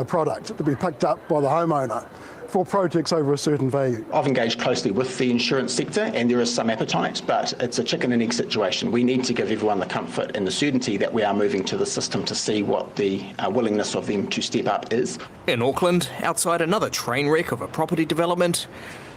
product to be picked up by the homeowner for projects over a certain value. I've engaged closely with the insurance sector and there is some appetite, but it's a chicken and egg situation. We need to give everyone the comfort and the certainty that we are moving to the system to see what the willingness of them to step up is. In Auckland, outside another train wreck of a property development,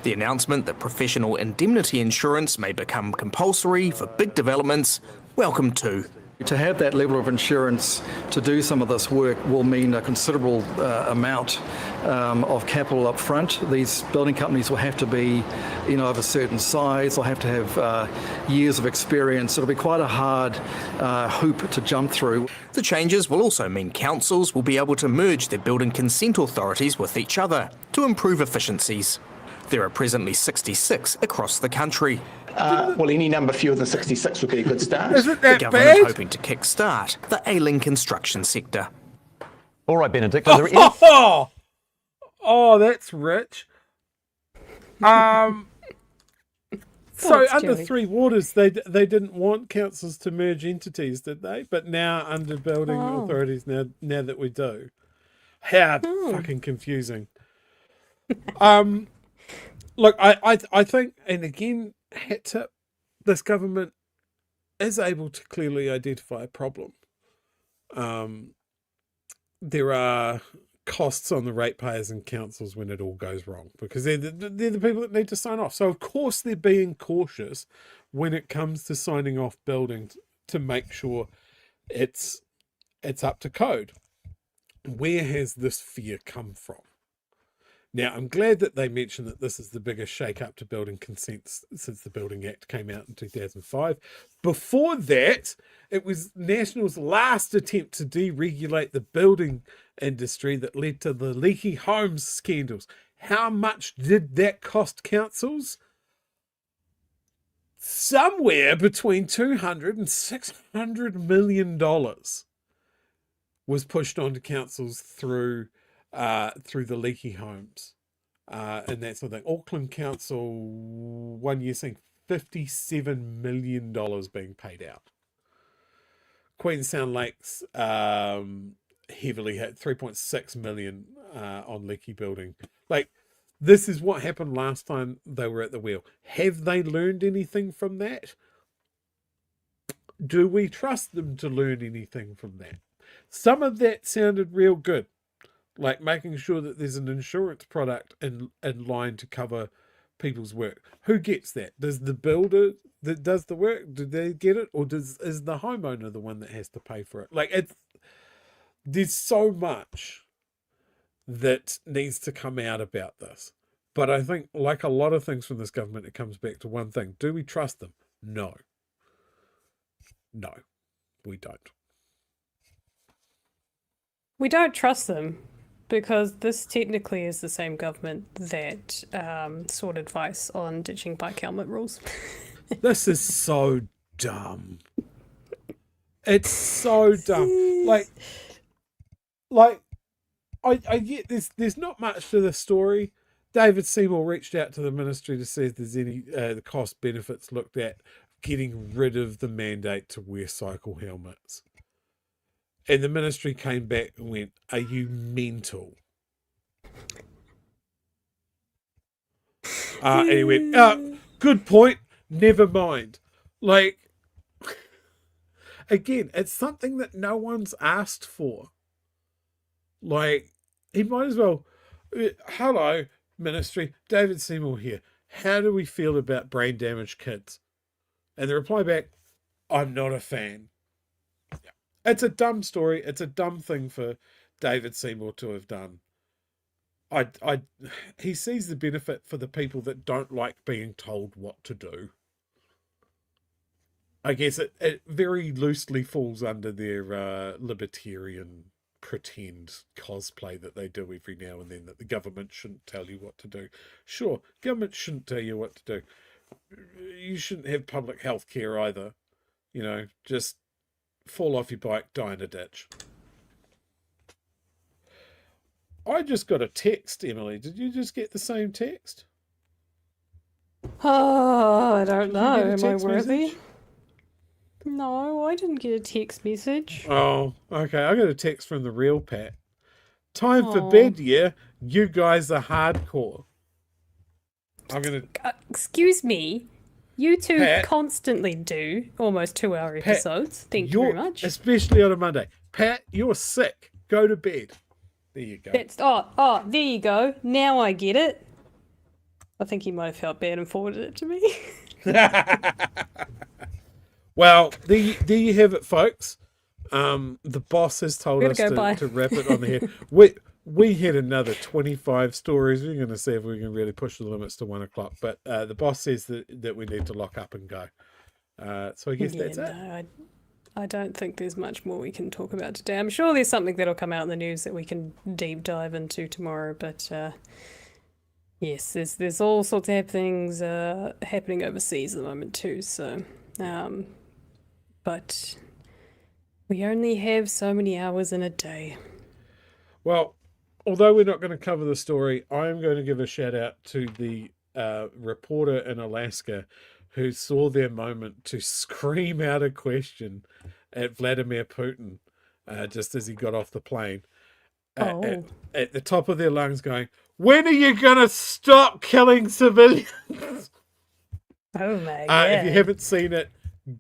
the announcement that professional indemnity insurance may become compulsory for big developments welcomed too. To have that level of insurance to do some of this work will mean a considerable amount of capital up front. These building companies will have to be, of a certain size. They'll have to have years of experience. It'll be quite a hard hoop to jump through. The changes will also mean councils will be able to merge their building consent authorities with each other to improve efficiencies. There are presently 66 across the country. Well, any number fewer than 66 would be a good start. Isn't The that government bad? hoping to kick-start the ailing construction sector. All right, Benedict, are there any... Oh, that's rich. So Thanks, under Joey. Three Waters, they didn't want councils to merge entities, did they? But now under building authorities, now that we do, how fucking confusing. Look, I think, and again, hat tip, this government is able to clearly identify a problem. There are costs on the ratepayers and councils when it all goes wrong, because they're the people that need to sign off. So of course they're being cautious when it comes to signing off buildings to make sure it's up to code. Where has this fear come from? Now, I'm glad that they mentioned that this is the biggest shake-up to building consents since the Building Act came out in 2005. Before that, it was National's last attempt to deregulate the building industry that led to the leaky homes scandals. How much did that cost councils? Somewhere between $200 and $600 million was pushed onto councils through the leaky homes and that sort of thing. Auckland Council one year seeing $57 million being paid out. Queenstown Lakes heavily hit, 3.6 million on leaky building. Like, this is what happened last time they were at the wheel. Have they learned anything from that? Do we trust them to learn anything from that? Some of that sounded real good, like making sure that there's an insurance product in line to cover people's work. Who gets that? Does the builder that does the work, do they get it? Or is the homeowner the one that has to pay for it? Like, there's so much that needs to come out about this. But I think, like a lot of things from this government, it comes back to one thing. Do we trust them? No. No, we don't. We don't trust them because this technically is the same government that sought advice on ditching bike helmet rules. This is so dumb. It's so dumb. Like I get there's not much to the story. David Seymour reached out to the ministry to see if there's any the cost benefits looked at getting rid of the mandate to wear cycle helmets. And the ministry came back and went, "Are you mental?" And he went, "Good point. Never mind." Like, again, it's something that no one's asked for. Like, he might as well, hello, ministry, David Seymour here. How do we feel about brain damaged kids? And the reply back, "I'm not a fan." It's a dumb story. It's a dumb thing for David Seymour to have done. He sees the benefit for the people that don't like being told what to do. I guess it very loosely falls under their libertarian pretend cosplay that they do every now and then, that the government shouldn't tell you what to do. Sure, government shouldn't tell you what to do. You shouldn't have public health care either. You know, just fall off your bike, die in a ditch. I just got a text, Emily. Did you just get the same text? Oh, I don't Did you know. get a Am I text worthy? message? No, I didn't get a text message. Oh, okay. I got a text from the real Pat Time for bed, yeah? You guys are hardcore. I'm going to... excuse me. You two Pat, constantly do almost 2-hour episodes. Thank you very much. Especially on a Monday. Pat, you're sick. Go to bed. There you go. There you go. Now I get it. I think he might have felt bad and forwarded it to me. Well, there you have it, folks. The boss has told us to wrap it on the head. We had another 25 stories. We're going to see if we can really push the limits to 1 o'clock. But the boss says that we need to lock up and go. So I guess that's it. I don't think there's much more we can talk about today. I'm sure there's something that'll come out in the news that we can deep dive into tomorrow. But yes, there's all sorts of things happening overseas at the moment too. So, but we only have so many hours in a day. Well, although we're not going to cover the story, I am going to give a shout out to the reporter in Alaska who saw their moment to scream out a question at Vladimir Putin just as he got off the plane at the top of their lungs going, "When are you going to stop killing civilians?" Oh my God. If you haven't seen it,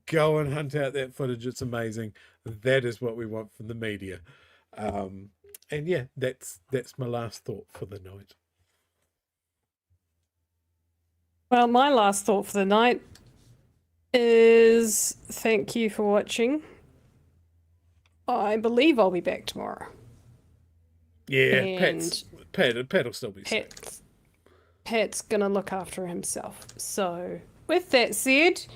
go and hunt out that footage. It's amazing. That is what we want from the media. And yeah, that's my last thought for the night. Well, my last thought for the night is thank you for watching. I believe I'll be back tomorrow. Yeah, And Pat will still be sick. Pat's gonna look after himself. So, with that said,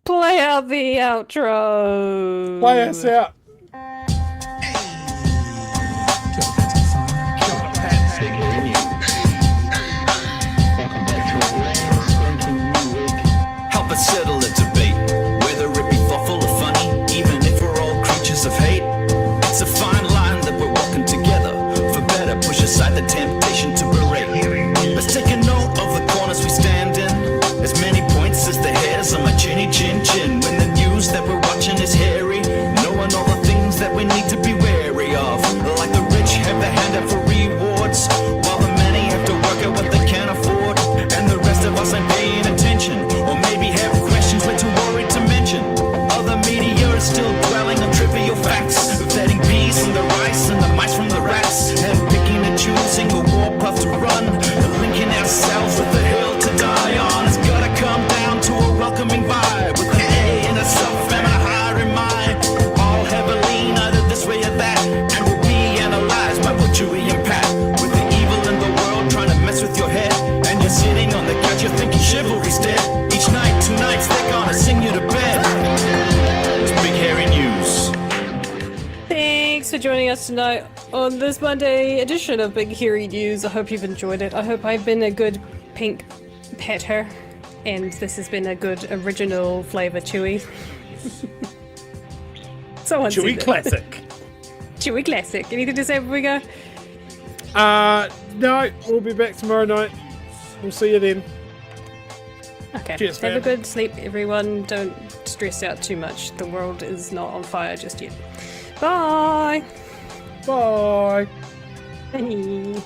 play out the outro. Play us out. Help us settle a debate, whether it be thoughtful or funny, even if we're all creatures of hate. It's a fine line that we're walking together. For better, push aside the temptation to berate. Let's take a note of the corners we stand in. As many points as the hairs on my chinny chin chin. When the news that we're watching is hairy, knowing all the things that we need to be wary of. Like the rich have the hand out for rewards, while the many have to work out what they can't afford. And the rest of us ain't paying attention, or maybe have questions we're too worried to mention. Other media is still dwelling on trivial facts, vetting peas from the rice and the mice from the rats, and picking and choosing a warpath to run, linking ourselves with the hill to die on. It's gotta come down to a welcoming vibe, with an A and a self and a higher in mind. All have a lean either this way or that, and will be analyzed by both Chewie and Pat. With the evil in the world trying to mess with your head, and you're sitting on the couch, you're thinking chivalry's dead. Each night, 2 nights, they're gonna sing you to bed. It's Big Hairy News. Thanks for joining us tonight on this Monday edition of Big Hairy News. I hope you've enjoyed it. I hope I've been a good pink petter, and this has been a good original flavour Chewie. Someone Chewie said it. classic. Chewie classic. Anything to say before we go? No, we'll be back tomorrow night. We'll see you then. Okay. Cheers, Have a fam. good sleep, everyone. Don't stress out too much. The world is not on fire just yet. Bye. Bye. Bye.